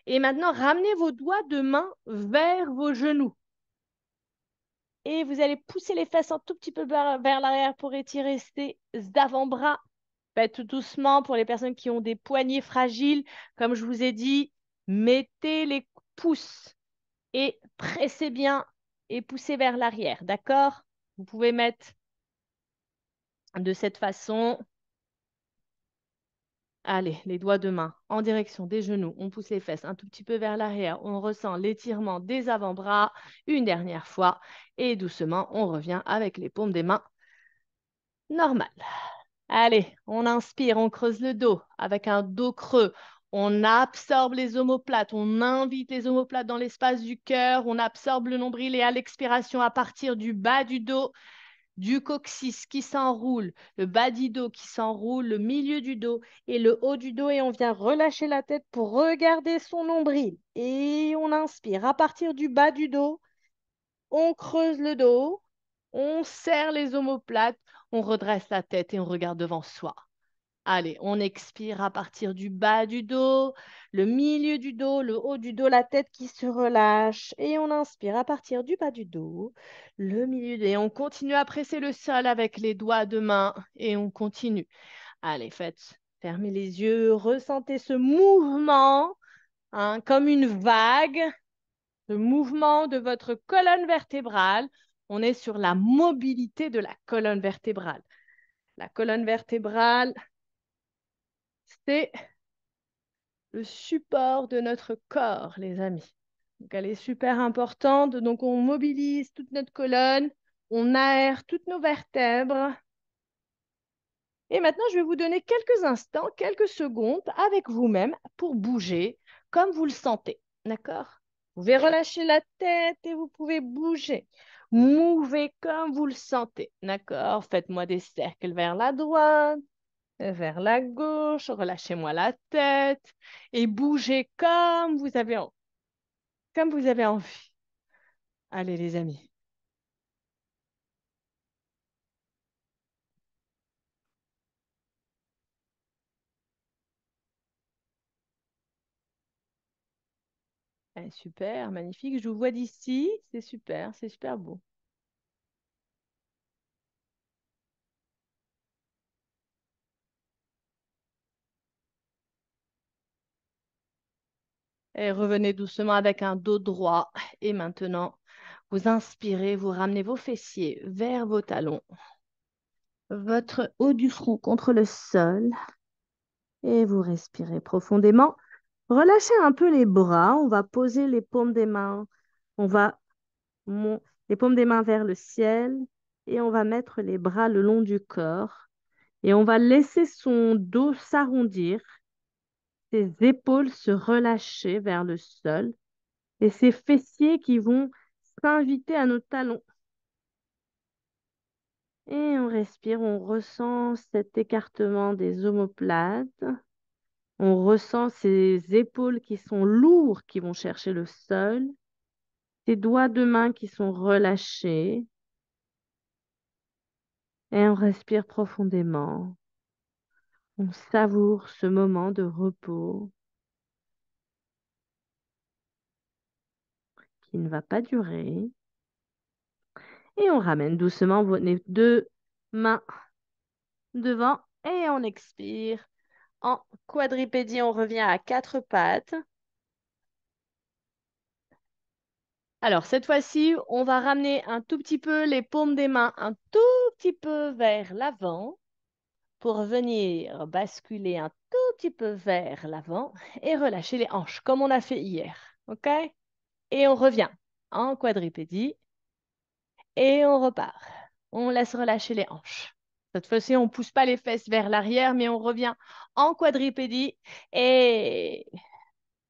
Et maintenant, ramenez vos doigts de main vers vos genoux. Et vous allez pousser les fesses un tout petit peu vers l'arrière pour étirer ces avant-bras. Faites doucement pour les personnes qui ont des poignets fragiles. Comme je vous ai dit, mettez les pouces et pressez bien et poussez vers l'arrière. D'accord? Vous pouvez mettre de cette façon. Allez, les doigts de main en direction des genoux. On pousse les fesses un tout petit peu vers l'arrière. On ressent l'étirement des avant-bras une dernière fois. Et doucement, on revient avec les paumes des mains normales. Allez, on inspire, on creuse le dos avec un dos creux. On absorbe les omoplates, on invite les omoplates dans l'espace du cœur, on absorbe le nombril et à l'expiration, à partir du bas du dos, du coccyx qui s'enroule, le bas du dos qui s'enroule, le milieu du dos et le haut du dos et on vient relâcher la tête pour regarder son nombril. Et on inspire à partir du bas du dos, on creuse le dos, on serre les omoplates, on redresse la tête et on regarde devant soi. Allez, on expire à partir du bas du dos, le milieu du dos, le haut du dos, la tête qui se relâche. Et on inspire à partir du bas du dos, le milieu du dos. Et on continue à presser le sol avec les doigts de main. Et on continue. Allez, fermez les yeux, ressentez ce mouvement, hein, comme une vague, le mouvement de votre colonne vertébrale. On est sur la mobilité de la colonne vertébrale. La colonne vertébrale, c'est le support de notre corps, les amis. Donc, elle est super importante. Donc, on mobilise toute notre colonne, on aère toutes nos vertèbres. Et maintenant, je vais vous donner quelques instants, quelques secondes avec vous-même pour bouger comme vous le sentez. D'accord? Vous pouvez relâcher la tête et vous pouvez bouger. Mouvez comme vous le sentez. D'accord? Faites-moi des cercles vers la droite, vers la gauche, relâchez-moi la tête et bougez comme vous avez envie. Allez les amis. Super, magnifique. Je vous vois d'ici. C'est super beau. Et revenez doucement avec un dos droit. Et maintenant, vous inspirez, vous ramenez vos fessiers vers vos talons, votre haut du front contre le sol. Et vous respirez profondément. Relâchez un peu les bras. On va poser les paumes des mains. On va les paumes des mains vers le ciel et on va mettre les bras le long du corps et on va laisser son dos s'arrondir, ses épaules se relâcher vers le sol et ses fessiers qui vont s'inviter à nos talons. Et on respire, on ressent cet écartement des omoplates. On ressent ces épaules qui sont lourdes, qui vont chercher le sol. Ces doigts de main qui sont relâchés. Et on respire profondément. On savoure ce moment de repos qui ne va pas durer. Et on ramène doucement vos deux mains devant et on expire. En quadripédie, on revient à quatre pattes. Alors, cette fois-ci, on va ramener un tout petit peu les paumes des mains un tout petit peu vers l'avant pour venir basculer un tout petit peu vers l'avant et relâcher les hanches comme on a fait hier. OK? Et on revient en quadripédie et on repart. On laisse relâcher les hanches. Cette fois-ci, on ne pousse pas les fesses vers l'arrière, mais on revient en quadripédie et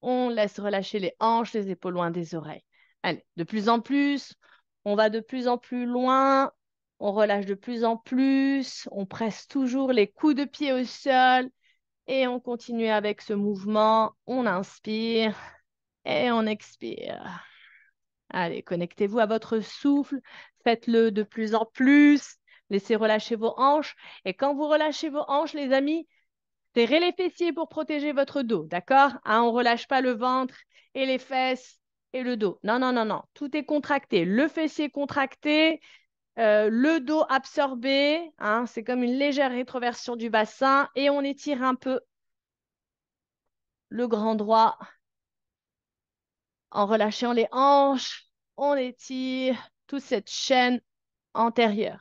on laisse relâcher les hanches, les épaules loin des oreilles. Allez, de plus en plus, on va de plus en plus loin, on relâche de plus en plus, on presse toujours les coups de pied au sol et on continue avec ce mouvement. On inspire et on expire. Allez, connectez-vous à votre souffle, faites-le de plus en plus, laissez relâcher vos hanches. Et quand vous relâchez vos hanches, les amis, serrez les fessiers pour protéger votre dos, d'accord? Hein, on ne relâche pas le ventre et les fesses et le dos. Non, non, non, non. Tout est contracté. Le fessier contracté, le dos absorbé. Hein, c'est comme une légère rétroversion du bassin. Et on étire un peu le grand droit en relâchant les hanches. On étire toute cette chaîne antérieure.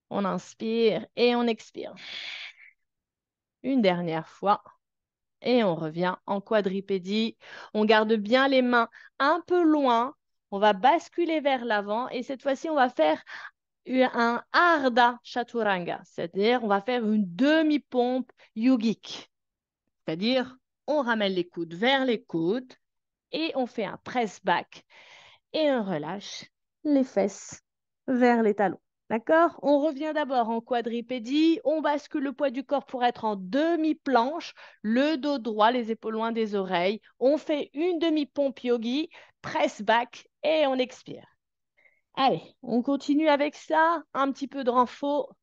On inspire et on expire. Une dernière fois. Et on revient en quadripédie. On garde bien les mains un peu loin. On va basculer vers l'avant. Et cette fois-ci, on va faire un Ardha Chaturanga. C'est-à-dire, on va faire une demi-pompe yogique. C'est-à-dire, on ramène les coudes vers les coudes et on fait un press back et on relâche les fesses vers les talons. D'accord? On revient d'abord en quadripédie, on bascule le poids du corps pour être en demi-planche, le dos droit, les épaules loin des oreilles. On fait une demi-pompe yogi, press back et on expire. Allez, on continue avec ça, un petit peu de renfort.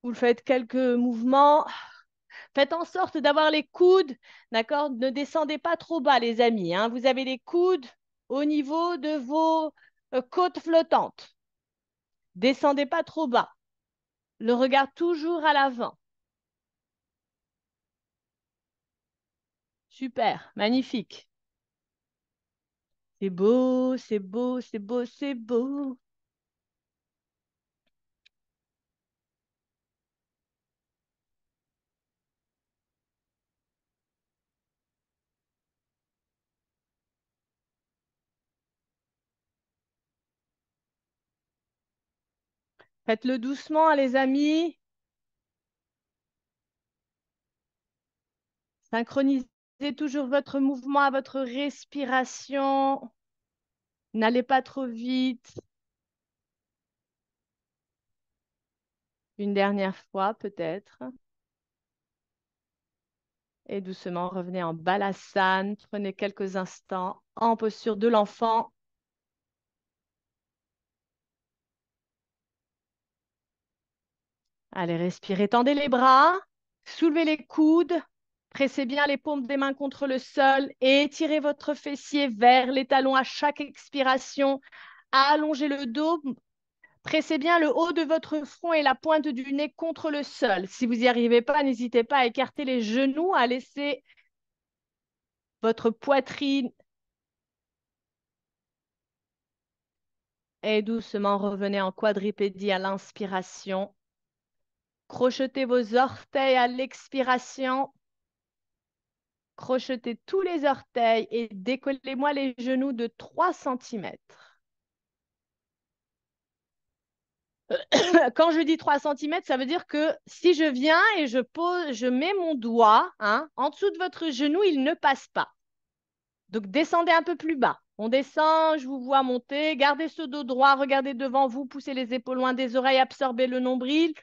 Vous faites quelques mouvements. Faites en sorte d'avoir les coudes, d'accord? Ne descendez pas trop bas, les amis, hein. Vous avez les coudes au niveau de vos côtes flottantes. Descendez pas trop bas. Le regard toujours à l'avant. Super, magnifique. C'est beau, c'est beau, c'est beau, c'est beau. Faites-le doucement, hein, les amis. Synchronisez toujours votre mouvement à votre respiration. N'allez pas trop vite. Une dernière fois, peut-être. Et doucement, revenez en balasane. Prenez quelques instants en posture de l'enfant. Allez, respirez. Tendez les bras. Soulevez les coudes. Pressez bien les paumes des mains contre le sol et étirez votre fessier vers les talons à chaque expiration. Allongez le dos. Pressez bien le haut de votre front et la pointe du nez contre le sol. Si vous n'y arrivez pas, n'hésitez pas à écarter les genoux, à laisser votre poitrine et doucement revenez en quadripédie à l'inspiration. Crochetez vos orteils à l'expiration. Crochetez tous les orteils et décollez-moi les genoux de 3 centimètres. Quand je dis 3 centimètres, ça veut dire que si je viens et je pose, je mets mon doigt, hein, en dessous de votre genou, il ne passe pas. Donc descendez un peu plus bas. On descend, je vous vois monter. Gardez ce dos droit, regardez devant vous, poussez les épaules loin des oreilles, absorbez le nombril.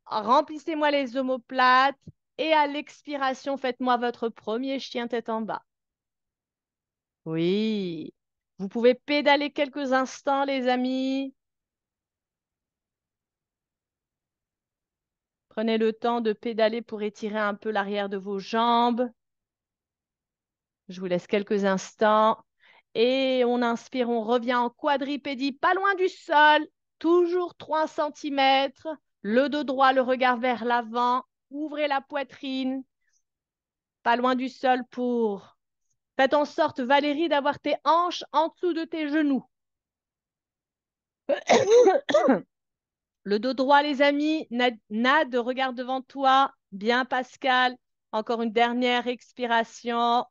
Remplissez-moi les omoplates. Et à l'expiration, faites-moi votre premier chien tête en bas. Oui. Vous pouvez pédaler quelques instants, les amis. Prenez le temps de pédaler pour étirer un peu l'arrière de vos jambes. Je vous laisse quelques instants. Et on inspire, on revient en quadripédie, pas loin du sol, toujours 3 centimètres. Le dos droit, le regard vers l'avant. Ouvrez la poitrine, pas loin du sol pour... Faites en sorte, Valérie, d'avoir tes hanches en dessous de tes genoux. Le dos droit, les amis, nade, regarde devant toi. Bien, Pascal. Encore une dernière expiration.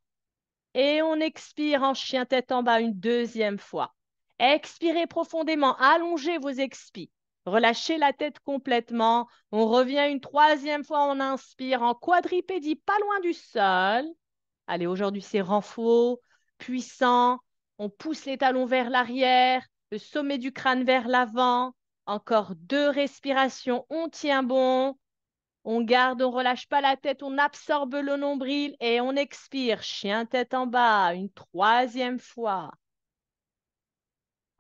Et on expire en chien tête en bas une deuxième fois. Expirez profondément, allongez vos expis. Relâchez la tête complètement. On revient une troisième fois, on inspire en quadripédie, pas loin du sol. Allez, aujourd'hui, c'est renfort, puissant. On pousse les talons vers l'arrière, le sommet du crâne vers l'avant. Encore 2 respirations, on tient bon. On garde, on relâche pas la tête, on absorbe le nombril et on expire. Chien tête en bas, une troisième fois.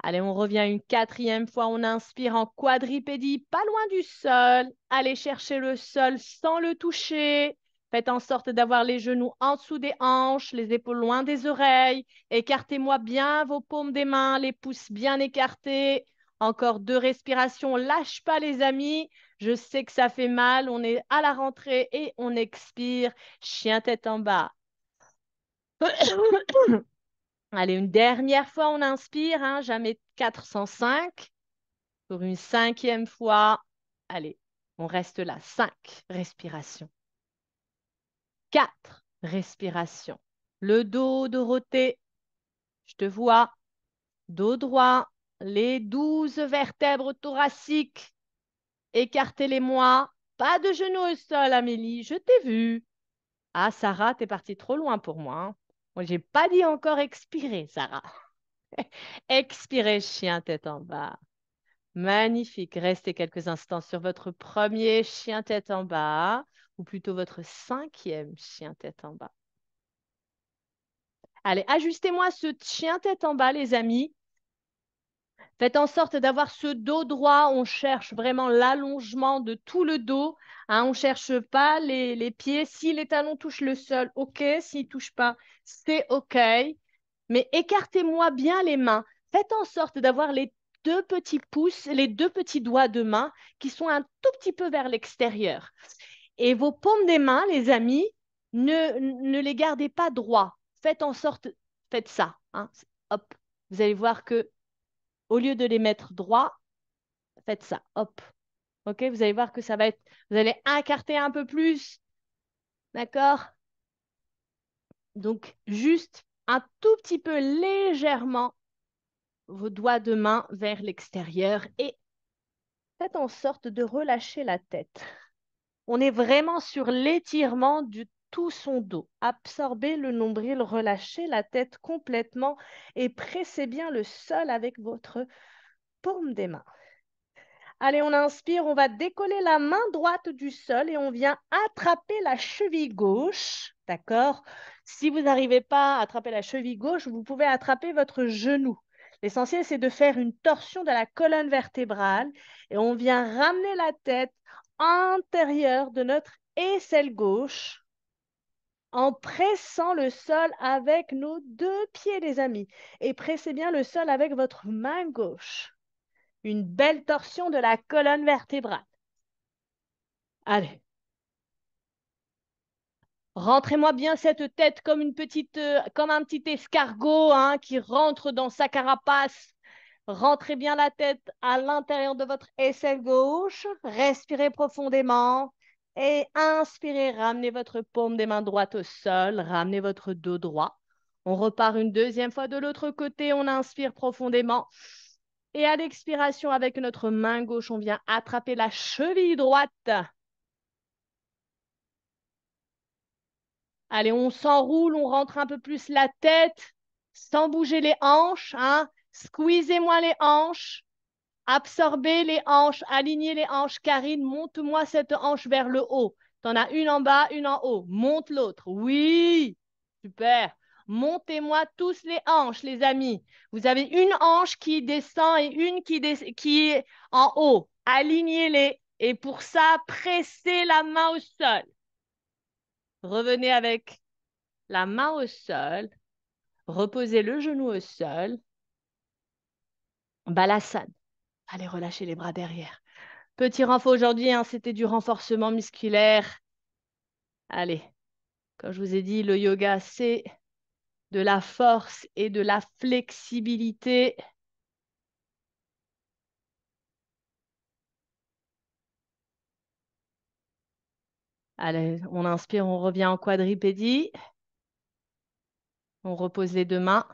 Allez, on revient une quatrième fois. On inspire en quadripédie, pas loin du sol. Allez chercher le sol sans le toucher. Faites en sorte d'avoir les genoux en dessous des hanches, les épaules loin des oreilles. Écartez-moi bien vos paumes des mains, les pouces bien écartés. Encore 2 respirations. Lâche pas, les amis. Je sais que ça fait mal. On est à la rentrée et on expire. Chien tête en bas. Allez, une dernière fois, on inspire, hein, jamais 405. Pour une cinquième fois. Allez, on reste là. 5 respirations. 4 respirations. Le dos, Dorothée, je te vois. Dos droit, les 12 vertèbres thoraciques. Écartez-les-moi. Pas de genoux au sol, Amélie, je t'ai vu. Ah, Sarah, t'es partie trop loin pour moi, hein. Moi, j'ai pas dit encore expirer, Sarah. Expirez, chien tête en bas. Magnifique. Restez quelques instants sur votre premier chien tête en bas, ou plutôt votre cinquième chien tête en bas. Allez, ajustez-moi ce chien tête en bas, les amis. Faites en sorte d'avoir ce dos droit. On cherche vraiment l'allongement de tout le dos, hein. On ne cherche pas les pieds. Si les talons touchent le sol, OK. S'ils ne touchent pas, c'est OK. Mais écartez-moi bien les mains. Faites en sorte d'avoir les 2 petits pouces, les 2 petits doigts de main qui sont un tout petit peu vers l'extérieur. Et vos paumes des mains, les amis, ne les gardez pas droits. Faites en sorte, faites ça, hein. Hop. Vous allez voir que au lieu de les mettre droits, faites ça. Hop. OK, vous allez voir que ça va être, vous allez écarter un peu plus. D'accord? Donc, juste un tout petit peu légèrement vos doigts de main vers l'extérieur et faites en sorte de relâcher la tête. On est vraiment sur l'étirement du tout son dos. Absorbez le nombril, relâchez la tête complètement et pressez bien le sol avec votre paume des mains. Allez, on inspire, on va décoller la main droite du sol et on vient attraper la cheville gauche. D'accord? Si vous n'arrivez pas à attraper la cheville gauche, vous pouvez attraper votre genou. L'essentiel, c'est de faire une torsion de la colonne vertébrale et on vient ramener la tête antérieure de notre aisselle gauche en pressant le sol avec nos 2 pieds, les amis. Et pressez bien le sol avec votre main gauche. Une belle torsion de la colonne vertébrale. Allez. Rentrez-moi bien cette tête comme comme un petit escargot, hein, qui rentre dans sa carapace. Rentrez bien la tête à l'intérieur de votre aisselle gauche. Respirez profondément. Et inspirez, ramenez votre paume des mains droites au sol. Ramenez votre dos droit. On repart une deuxième fois de l'autre côté. On inspire profondément. Et à l'expiration, avec notre main gauche, on vient attraper la cheville droite. Allez, on s'enroule, on rentre un peu plus la tête, sans bouger les hanches, hein. Squeezez-moi les hanches, absorbez les hanches, alignez les hanches. Karine, monte-moi cette hanche vers le haut. T'en as une en bas, une en haut. Monte l'autre. Oui, super. Montez-moi tous les hanches, les amis. Vous avez une hanche qui descend et une qui est en haut. Alignez-les. Et pour ça, pressez la main au sol. Revenez avec la main au sol, reposez le genou au sol, balasane. Allez, relâchez les bras derrière. Petit renfort aujourd'hui, hein, c'était du renforcement musculaire. Allez, comme je vous ai dit, le yoga, c'est de la force et de la flexibilité. Allez, on inspire, on revient en quadripédie. On repose les 2 mains.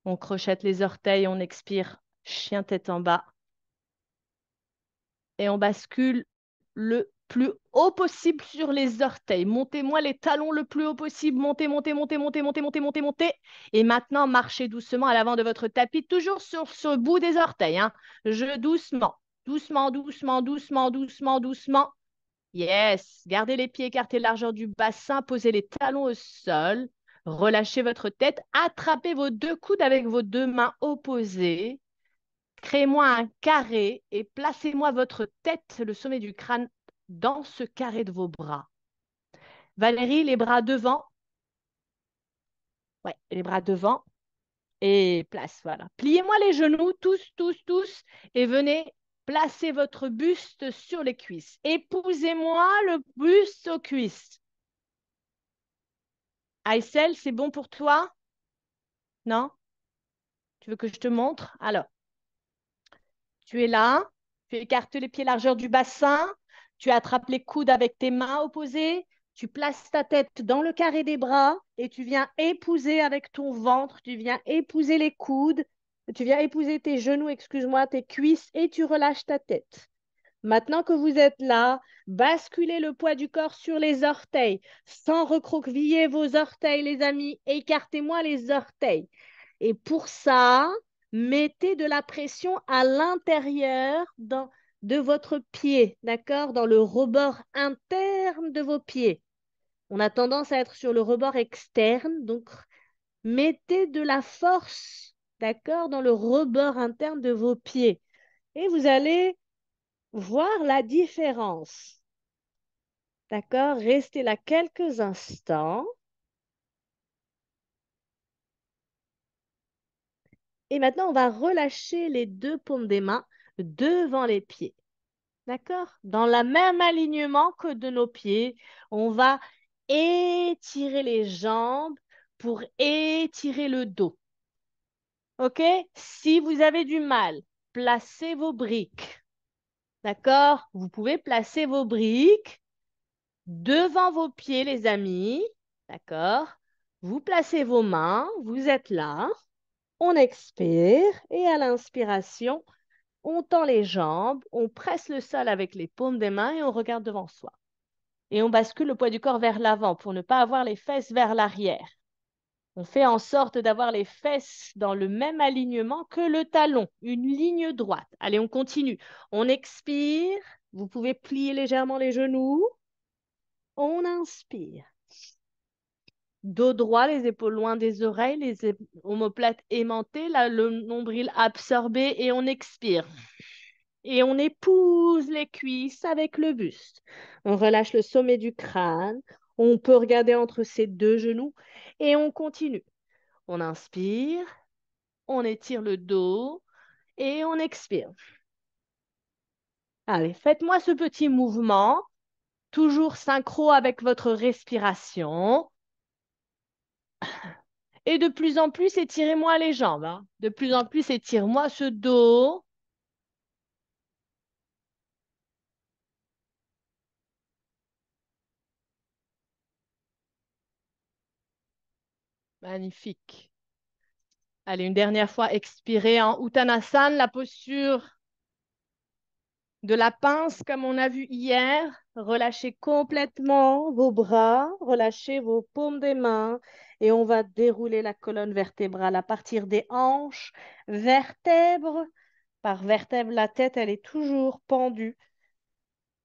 On crochette les orteils, on expire, chien tête en bas. et on bascule le plus haut possible sur les orteils. Montez-moi les talons le plus haut possible. Montez, montez, montez, montez, montez, montez, montez, montez. Et maintenant, marchez doucement à l'avant de votre tapis, toujours sur ce bout des orteils, hein. Je doucement, doucement, doucement, doucement, doucement, doucement. Yes. Gardez les pieds écartés largeur du bassin. Posez les talons au sol. Relâchez votre tête. Attrapez vos deux coudes avec vos deux mains opposées. Créez-moi un carré et placez-moi votre tête, le sommet du crâne, dans ce carré de vos bras. Valérie, les bras devant. Ouais, les bras devant. Et place, voilà. Pliez-moi les genoux, tous, tous, tous, et venez placer votre buste sur les cuisses. Épousez-moi le buste aux cuisses. Aïssel, c'est bon pour toi? Non? Tu veux que je te montre? Alors, tu es là, tu écartes les pieds largeur du bassin, tu attrapes les coudes avec tes mains opposées, tu places ta tête dans le carré des bras et tu viens épouser avec ton ventre, tu viens épouser les coudes, tu viens épouser tes genoux, excuse-moi, tes cuisses et tu relâches ta tête. Maintenant que vous êtes là, basculez le poids du corps sur les orteils, sans recroqueviller vos orteils, les amis. Écartez-moi les orteils. Et pour ça, mettez de la pression à l'intérieur de votre pied, d'accord? Dans le rebord interne de vos pieds. On a tendance à être sur le rebord externe, donc mettez de la force, d'accord, dans le rebord interne de vos pieds. Et vous allez voir la différence. D'accord? Restez là quelques instants. Et maintenant, on va relâcher les deux paumes des mains devant les pieds. D'accord? Dans le même alignement que de nos pieds, on va étirer les jambes pour étirer le dos. OK? Si vous avez du mal, placez vos briques. D'accord? Vous pouvez placer vos briques devant vos pieds, les amis. D'accord? Vous placez vos mains, vous êtes là. On expire et à l'inspiration, on tend les jambes, on presse le sol avec les paumes des mains et on regarde devant soi. Et on bascule le poids du corps vers l'avant pour ne pas avoir les fesses vers l'arrière. On fait en sorte d'avoir les fesses dans le même alignement que le talon, une ligne droite. Allez, on continue. On expire. Vous pouvez plier légèrement les genoux. On inspire. Dos droit, les épaules loin des oreilles, les omoplates aimantées, là, le nombril absorbé et on expire. Et on épouse les cuisses avec le buste. On relâche le sommet du crâne. On peut regarder entre ses deux genoux et on continue. On inspire, on étire le dos et on expire. Allez, faites-moi ce petit mouvement, toujours synchro avec votre respiration. Et de plus en plus, étirez-moi les jambes, hein. De plus en plus, étire-moi ce dos. Magnifique. Allez, une dernière fois, expirez en Uttanasana, la posture de la pince comme on a vu hier. Relâchez complètement vos bras, relâchez vos paumes des mains et on va dérouler la colonne vertébrale à partir des hanches, vertèbre par vertèbre. La tête, elle est toujours pendue,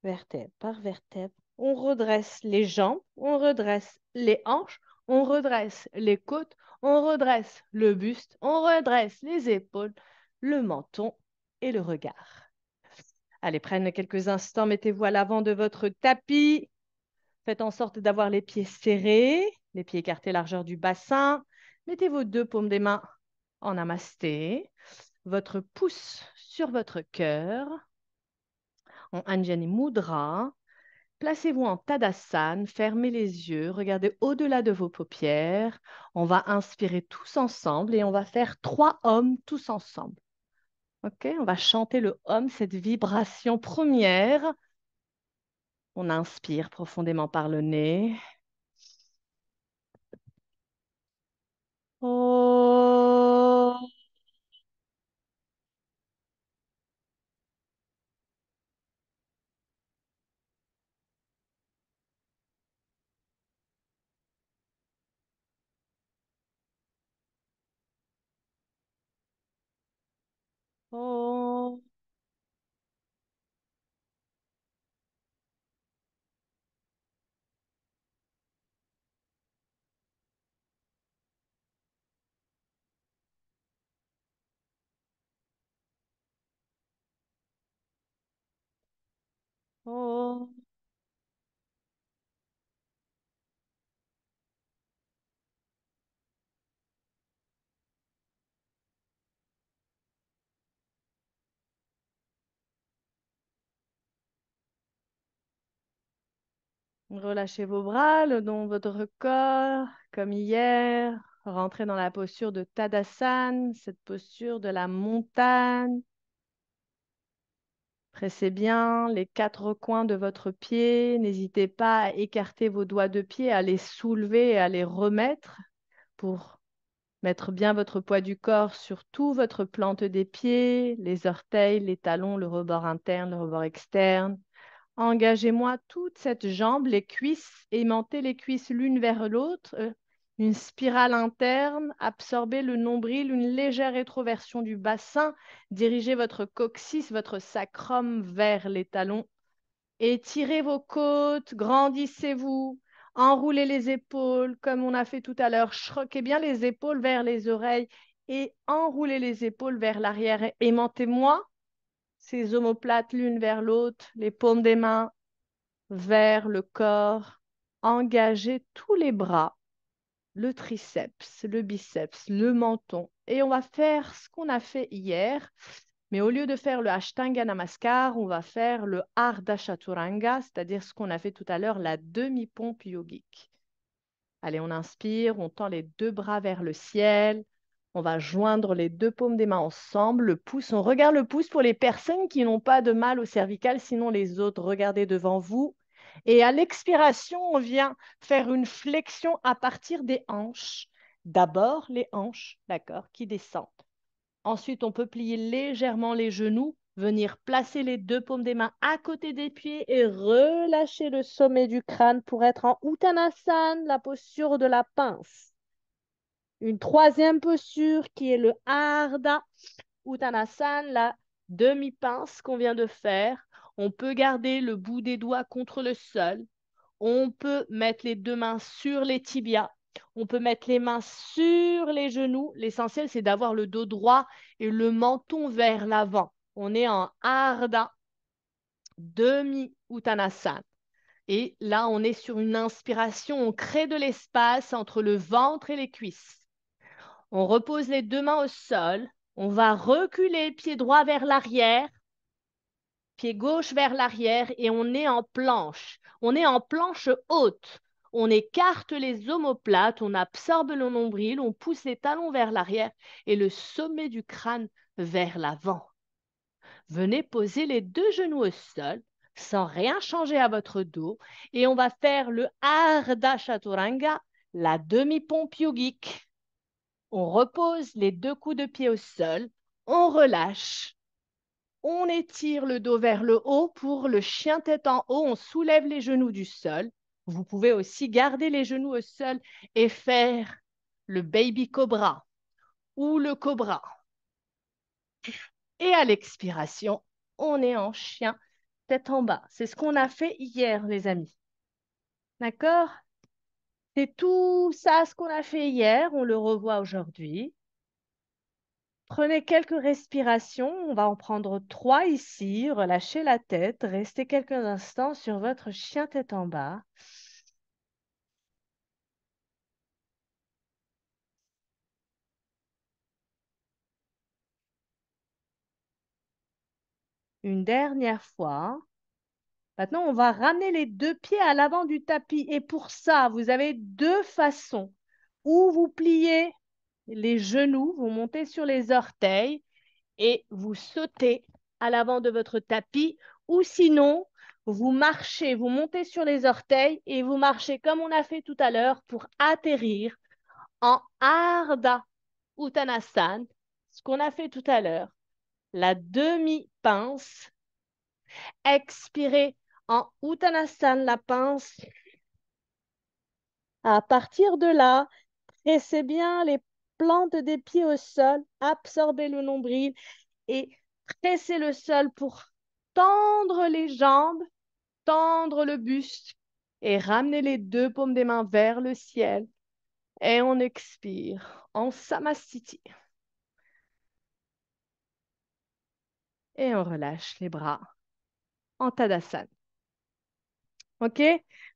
vertèbre par vertèbre. On redresse les jambes, on redresse les hanches, on redresse les côtes, on redresse le buste, on redresse les épaules, le menton et le regard. Allez, prenez quelques instants, mettez-vous à l'avant de votre tapis. Faites en sorte d'avoir les pieds serrés, les pieds écartés largeur du bassin. Mettez vos deux paumes des mains en namasté, votre pouce sur votre cœur, en Anjani Mudra. Placez-vous en Tadasana, fermez les yeux, regardez au-delà de vos paupières. On va inspirer tous ensemble et on va faire 3 Om tous ensemble. OK? On va chanter le Om, cette vibration première. On inspire profondément par le nez. Oh. Oh, oh. Relâchez vos bras, le long de votre corps, comme hier. Rentrez dans la posture de Tadasana, cette posture de la montagne. Pressez bien les quatre coins de votre pied. N'hésitez pas à écarter vos doigts de pied, à les soulever et à les remettre pour mettre bien votre poids du corps sur tout votre plante des pieds, les orteils, les talons, le rebord interne, le rebord externe. Engagez-moi toute cette jambe, les cuisses, aimantez les cuisses l'une vers l'autre, une spirale interne, absorbez le nombril, une légère rétroversion du bassin, dirigez votre coccyx, votre sacrum vers les talons, étirez vos côtes, grandissez-vous, enroulez les épaules comme on a fait tout à l'heure, shruquez bien les épaules vers les oreilles et enroulez les épaules vers l'arrière. Aimantez-moi ces omoplates l'une vers l'autre, les paumes des mains vers le corps, engagez tous les bras, le triceps, le biceps, le menton. Et on va faire ce qu'on a fait hier, mais au lieu de faire le Ashtanga Namaskar, on va faire le Ardha Chaturanga, c'est-à-dire ce qu'on a fait tout à l'heure, la demi-pompe yogique. Allez, on inspire, on tend les deux bras vers le ciel. On va joindre les deux paumes des mains ensemble, le pouce. On regarde le pouce pour les personnes qui n'ont pas de mal au cervical, sinon les autres, regardez devant vous. Et à l'expiration, on vient faire une flexion à partir des hanches. D'abord les hanches, d'accord, qui descendent. Ensuite, on peut plier légèrement les genoux, venir placer les deux paumes des mains à côté des pieds et relâcher le sommet du crâne pour être en Uttanasana, la posture de la pince. Une troisième posture qui est le Ardha Uttanasana, la demi-pince qu'on vient de faire. On peut garder le bout des doigts contre le sol. On peut mettre les deux mains sur les tibias. On peut mettre les mains sur les genoux. L'essentiel, c'est d'avoir le dos droit et le menton vers l'avant. On est en Ardha demi-Uttanasana. Et là, on est sur une inspiration. On crée de l'espace entre le ventre et les cuisses. On repose les deux mains au sol. On va reculer, pied droit vers l'arrière, pied gauche vers l'arrière et on est en planche. On est en planche haute. On écarte les omoplates, on absorbe le nombril, on pousse les talons vers l'arrière et le sommet du crâne vers l'avant. Venez poser les deux genoux au sol sans rien changer à votre dos et on va faire le Ardha Chaturanga, la demi-pompe yogique. On repose les deux coups de pied au sol, on relâche, on étire le dos vers le haut pour le chien tête en haut, on soulève les genoux du sol. Vous pouvez aussi garder les genoux au sol et faire le baby cobra ou le cobra. Et à l'expiration, on est en chien tête en bas. C'est ce qu'on a fait hier, les amis. D'accord? C'est tout ça ce qu'on a fait hier. On le revoit aujourd'hui. Prenez quelques respirations. On va en prendre trois ici. Relâchez la tête. Restez quelques instants sur votre chien tête en bas. Une dernière fois. Maintenant, on va ramener les deux pieds à l'avant du tapis. Et pour ça, vous avez deux façons. Ou vous pliez les genoux, vous montez sur les orteils et vous sautez à l'avant de votre tapis. Ou sinon, vous marchez, vous montez sur les orteils et vous marchez comme on a fait tout à l'heure pour atterrir en Ardha Uttanasana, ce qu'on a fait tout à l'heure, la demi-pince. Expirez en Uttanasana, la pince. À partir de là, pressez bien les plantes des pieds au sol, absorbez le nombril et pressez le sol pour tendre les jambes, tendre le buste et ramener les deux paumes des mains vers le ciel. Et on expire en Samastiti. Et on relâche les bras en Tadasana. OK?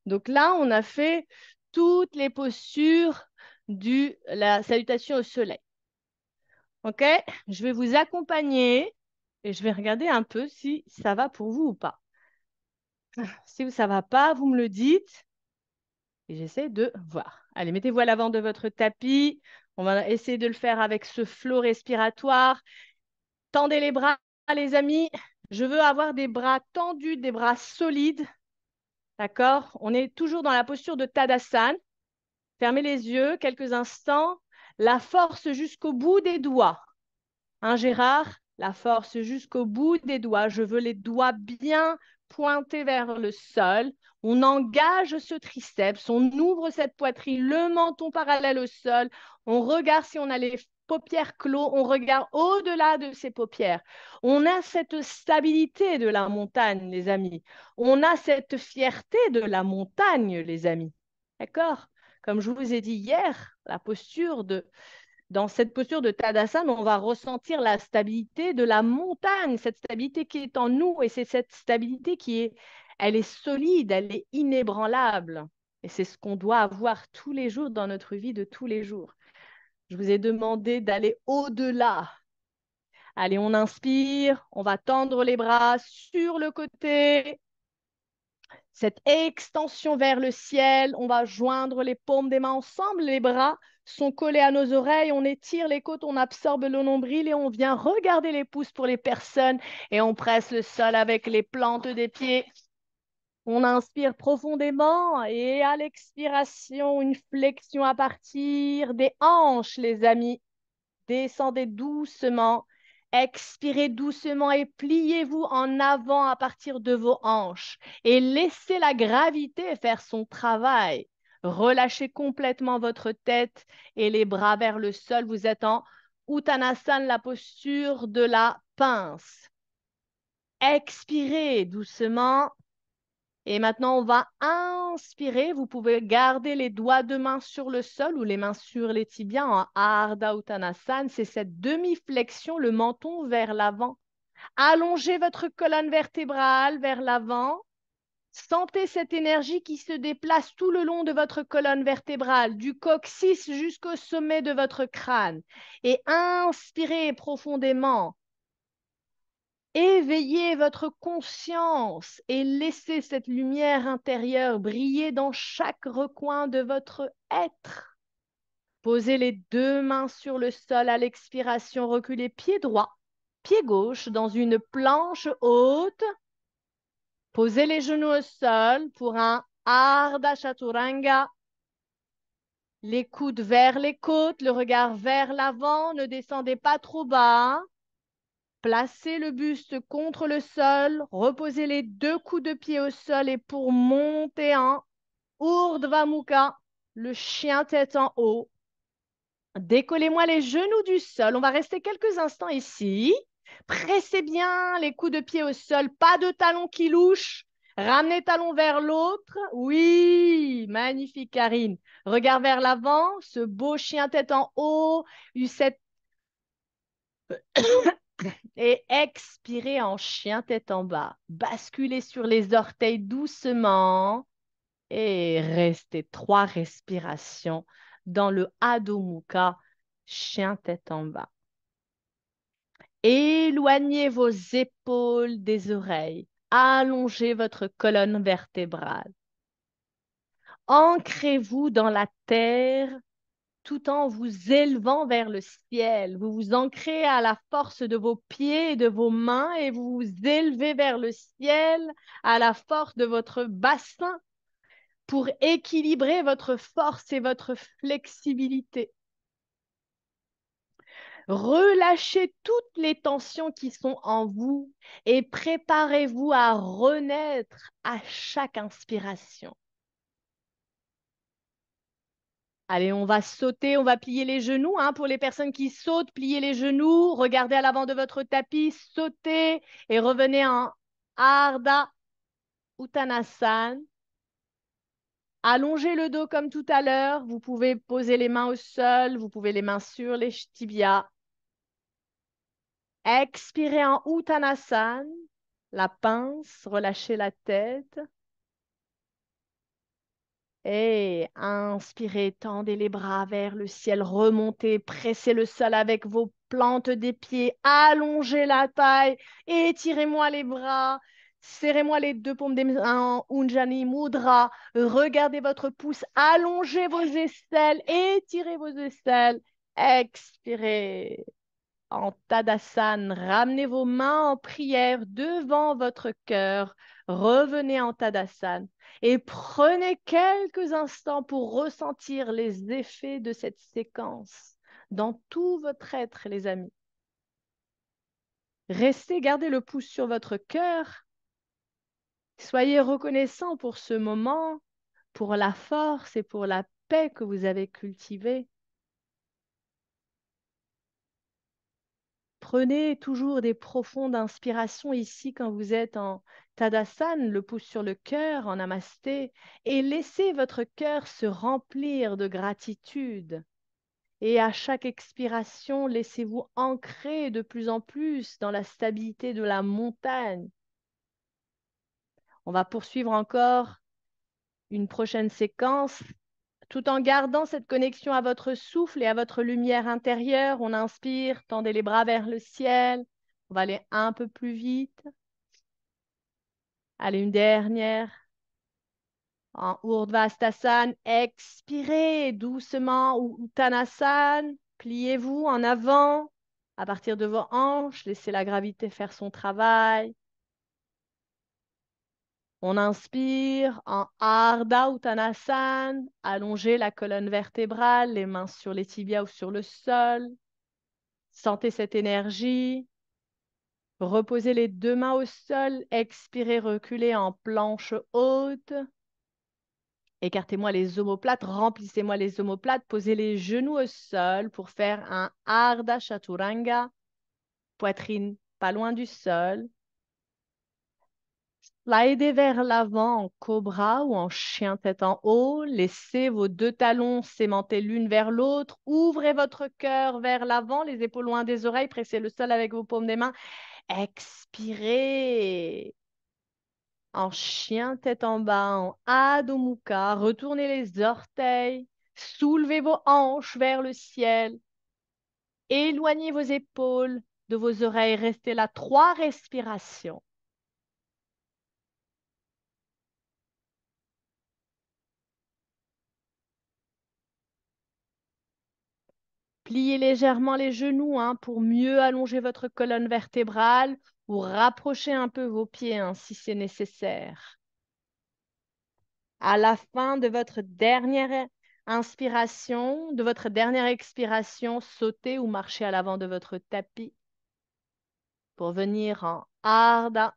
Donc là, on a fait toutes les postures de la salutation au soleil. OK? Je vais vous accompagner et je vais regarder un peu si ça va pour vous ou pas. Si ça ne va pas, vous me le dites et j'essaie de voir. Allez, mettez-vous à l'avant de votre tapis. On va essayer de le faire avec ce flot respiratoire. Tendez les bras, les amis. Je veux avoir des bras tendus, des bras solides. D'accord? On est toujours dans la posture de Tadasana. Fermez les yeux quelques instants. La force jusqu'au bout des doigts. Hein, Gérard? La force jusqu'au bout des doigts. Je veux les doigts bien pointés vers le sol. On engage ce triceps. On ouvre cette poitrine, le menton parallèle au sol. On regarde si on a les paupières clos. On regarde au-delà de ces paupières. On a cette stabilité de la montagne, les amis. On a cette fierté de la montagne, les amis. D'accord? Comme je vous ai dit hier, dans cette posture de Tadasana, on va ressentir la stabilité de la montagne, cette stabilité qui est en nous, et c'est cette stabilité elle est solide, elle est inébranlable. Et c'est ce qu'on doit avoir tous les jours dans notre vie de tous les jours. Je vous ai demandé d'aller au-delà. Allez, on inspire, on va tendre les bras sur le côté, cette extension vers le ciel, on va joindre les paumes des mains ensemble, les bras sont collés à nos oreilles, on étire les côtes, on absorbe le nombril et on vient regarder les pouces pour les personnes et on presse le sol avec les plantes des pieds. On inspire profondément et à l'expiration, une flexion à partir des hanches, les amis. Descendez doucement, expirez doucement et pliez-vous en avant à partir de vos hanches et laissez la gravité faire son travail. Relâchez complètement votre tête et les bras vers le sol. Vous êtes en Uttanasana, la posture de la pince. Expirez doucement. Et maintenant, on va inspirer. Vous pouvez garder les doigts de main sur le sol ou les mains sur les tibias en Ardha Uttanasana. C'est cette demi-flexion, le menton vers l'avant. Allongez votre colonne vertébrale vers l'avant. Sentez cette énergie qui se déplace tout le long de votre colonne vertébrale, du coccyx jusqu'au sommet de votre crâne. Et inspirez profondément. Éveillez votre conscience et laissez cette lumière intérieure briller dans chaque recoin de votre être. Posez les deux mains sur le sol à l'expiration, reculez pied droit, pied gauche dans une planche haute. Posez les genoux au sol pour un Ardha Chaturanga. Les coudes vers les côtes, le regard vers l'avant, ne descendez pas trop bas. Placez le buste contre le sol, reposez les deux coups de pied au sol et pour monter en Urdhva Mukha, le chien tête en haut. Décollez-moi les genoux du sol. On va rester quelques instants ici. Pressez bien les coups de pied au sol, pas de talons qui louchent. Ramenez talons vers l'autre. Oui, magnifique Karine. Regard vers l'avant, ce beau chien tête en haut, cette et expirez en chien tête en bas. Basculez sur les orteils doucement et restez 3 respirations dans le Adho Mukha, chien tête en bas. Éloignez vos épaules des oreilles. Allongez votre colonne vertébrale. Ancrez-vous dans la terre tout en vous élevant vers le ciel. Vous vous ancrez à la force de vos pieds et de vos mains et vous vous élevez vers le ciel à la force de votre bassin pour équilibrer votre force et votre flexibilité. Relâchez toutes les tensions qui sont en vous et préparez-vous à renaître à chaque inspiration. Allez, on va sauter, on va plier les genoux. Hein, pour les personnes qui sautent, pliez les genoux, regardez à l'avant de votre tapis, sautez et revenez en Ardha Uttanasana. Allongez le dos comme tout à l'heure. Vous pouvez poser les mains au sol, vous pouvez les mains sur les tibias. Expirez en Uttanasana, la pince, relâchez la tête. Et inspirez, tendez les bras vers le ciel, remontez, pressez le sol avec vos plantes des pieds, allongez la taille, étirez-moi les bras, serrez-moi les deux paumes des mains en Ujjayi Mudra, regardez votre pouce, allongez vos aisselles, étirez vos aisselles, expirez. En Tadasana, ramenez vos mains en prière devant votre cœur. Revenez en Tadasana et prenez quelques instants pour ressentir les effets de cette séquence dans tout votre être, les amis. Restez, gardez le pouce sur votre cœur. Soyez reconnaissants pour ce moment, pour la force et pour la paix que vous avez cultivée. Prenez toujours des profondes inspirations ici quand vous êtes en Tadasana, le pouce sur le cœur, en Namasté, et laissez votre cœur se remplir de gratitude. Et à chaque expiration, laissez-vous ancrer de plus en plus dans la stabilité de la montagne. On va poursuivre encore une prochaine séquence tout en gardant cette connexion à votre souffle et à votre lumière intérieure. On inspire, tendez les bras vers le ciel. On va aller un peu plus vite. Allez, une dernière. En Urdhva expirez doucement. Uttanasana, pliez-vous en avant. À partir de vos hanches, laissez la gravité faire son travail. On inspire en Ardha Uttanasana, allongez la colonne vertébrale, les mains sur les tibias ou sur le sol. Sentez cette énergie. Reposez les deux mains au sol, expirez, reculez en planche haute. Écartez-moi les omoplates, remplissez-moi les omoplates, posez les genoux au sol pour faire un Ardha Chaturanga, poitrine pas loin du sol. Slidez vers l'avant en cobra ou en chien tête en haut. Laissez vos deux talons s'aimanter l'une vers l'autre. Ouvrez votre cœur vers l'avant, les épaules loin des oreilles. Pressez le sol avec vos paumes des mains. Expirez. En chien tête en bas, en Adho Mukha. Retournez les orteils. Soulevez vos hanches vers le ciel. Éloignez vos épaules de vos oreilles. Restez là 3 respirations. Pliez légèrement les genoux pour mieux allonger votre colonne vertébrale ou rapprocher un peu vos pieds si c'est nécessaire. À la fin de votre dernière inspiration, de votre dernière expiration, sautez ou marchez à l'avant de votre tapis pour venir en Ardha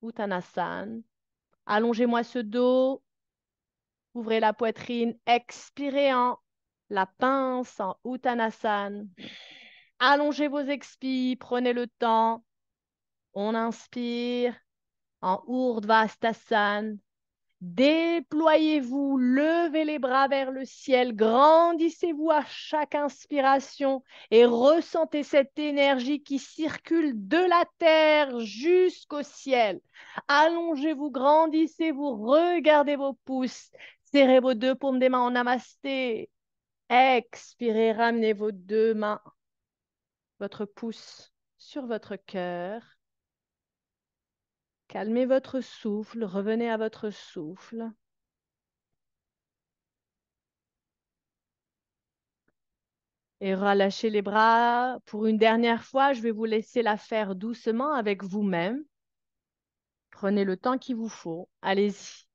Uttanasana. Allongez-moi ce dos, ouvrez la poitrine, expirez en la pince en Uttanasana. Allongez vos expires, prenez le temps. On inspire en Urdhva. Déployez-vous, levez les bras vers le ciel, grandissez-vous à chaque inspiration et ressentez cette énergie qui circule de la terre jusqu'au ciel. Allongez-vous, grandissez-vous, regardez vos pouces, serrez vos deux paumes des mains en namasté. Expirez, ramenez vos deux mains, votre pouce sur votre cœur. Calmez votre souffle, revenez à votre souffle. Et relâchez les bras. Pour une dernière fois, je vais vous laisser la faire doucement avec vous-même. Prenez le temps qu'il vous faut. Allez-y.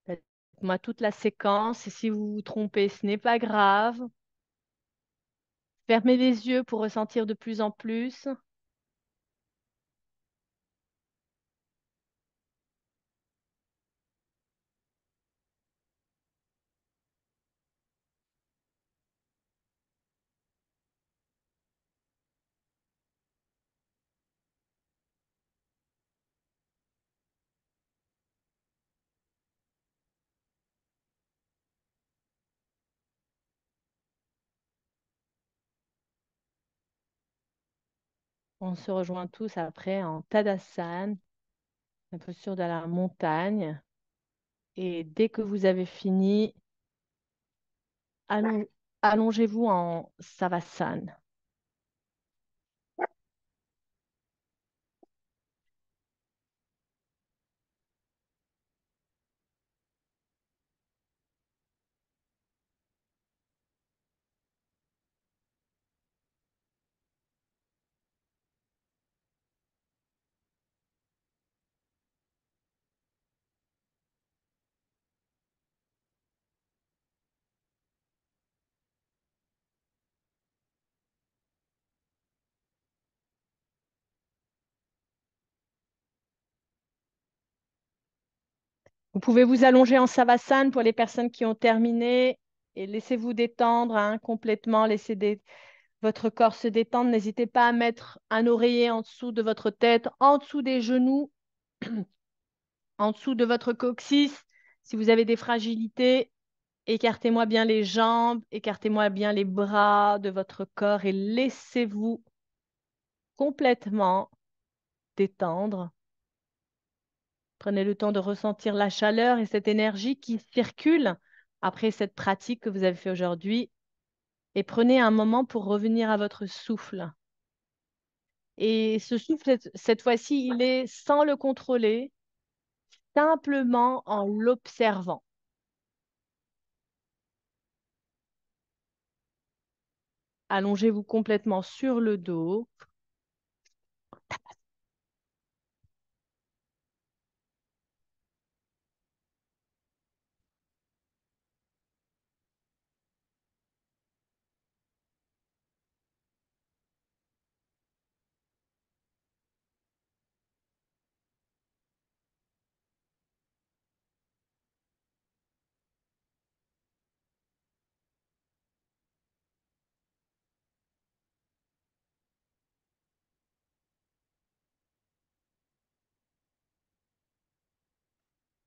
Faites-moi toute la séquence et si vous vous trompez, ce n'est pas grave. Fermez les yeux pour ressentir de plus en plus. On se rejoint tous après en Tadasana, la posture de la montagne. Et dès que vous avez fini, allons- allongez-vous en Savasana. Vous pouvez vous allonger en Savasana pour les personnes qui ont terminé et laissez-vous détendre hein, complètement. Votre corps se détendre. N'hésitez pas à mettre un oreiller en dessous de votre tête, en dessous des genoux, en dessous de votre coccyx. Si vous avez des fragilités, écartez-moi bien les jambes, écartez-moi bien les bras de votre corps et laissez-vous complètement détendre. Prenez le temps de ressentir la chaleur et cette énergie qui circule après cette pratique que vous avez fait aujourd'hui. Et prenez un moment pour revenir à votre souffle. Et ce souffle, cette fois-ci, il est sans le contrôler, simplement en l'observant. Allongez-vous complètement sur le dos.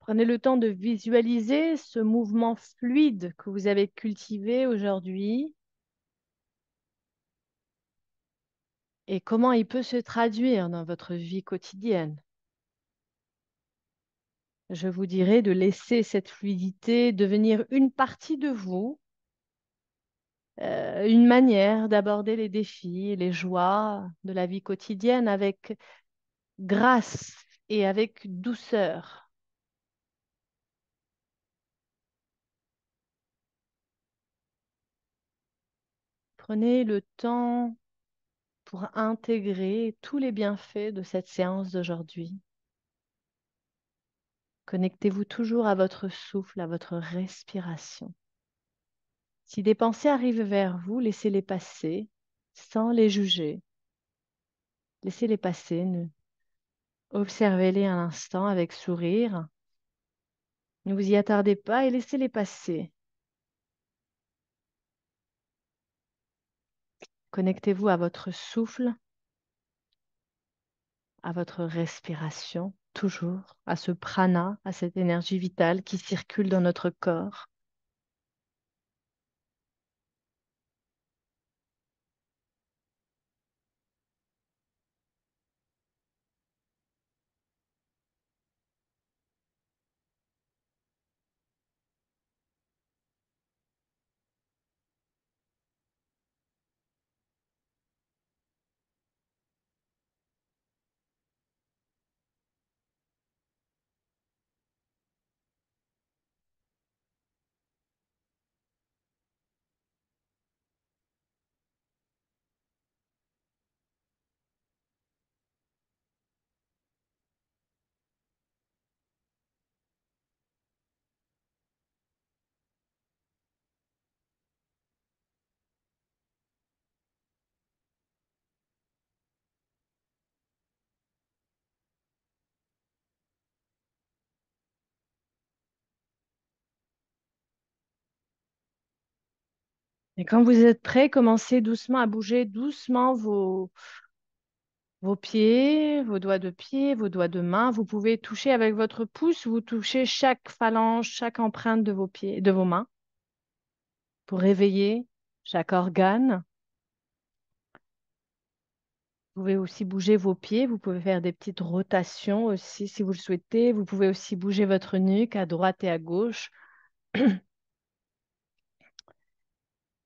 Prenez le temps de visualiser ce mouvement fluide que vous avez cultivé aujourd'hui et comment il peut se traduire dans votre vie quotidienne. Je vous dirais de laisser cette fluidité devenir une partie de vous, une manière d'aborder les défis, les joies de la vie quotidienne avec grâce et avec douceur. Prenez le temps pour intégrer tous les bienfaits de cette séance d'aujourd'hui. Connectez-vous toujours à votre souffle, à votre respiration. Si des pensées arrivent vers vous, laissez-les passer sans les juger. Laissez-les passer, observez-les un instant avec sourire. Ne vous y attardez pas et laissez-les passer. Connectez-vous à votre souffle, à votre respiration, toujours à ce prana, à cette énergie vitale qui circule dans notre corps. Et quand vous êtes prêt, commencez doucement à bouger doucement vos pieds, vos doigts de pied, vos doigts de main. Vous pouvez toucher avec votre pouce, vous touchez chaque phalange, chaque empreinte de vos pieds, de vos mains pour réveiller chaque organe. Vous pouvez aussi bouger vos pieds, vous pouvez faire des petites rotations aussi si vous le souhaitez. Vous pouvez aussi bouger votre nuque à droite et à gauche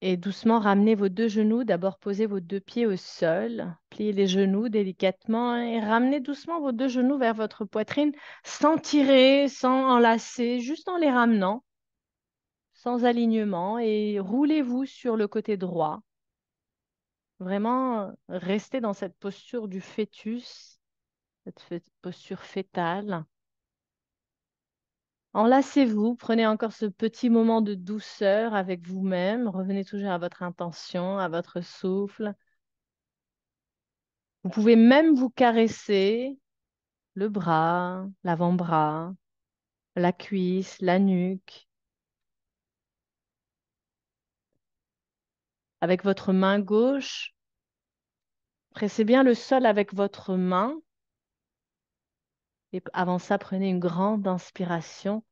et doucement ramener vos deux genoux. D'abord, posez vos deux pieds au sol, pliez les genoux délicatement et ramenez doucement vos deux genoux vers votre poitrine sans tirer, sans enlacer, juste en les ramenant, sans alignement et roulez-vous sur le côté droit. Vraiment, restez dans cette posture du fœtus, cette posture fœtale. Enlacez-vous, prenez encore ce petit moment de douceur avec vous-même. Revenez toujours à votre intention, à votre souffle. Vous pouvez même vous caresser le bras, l'avant-bras, la cuisse, la nuque. Avec votre main gauche, pressez bien le sol avec votre main. Et avant ça, prenez une grande inspiration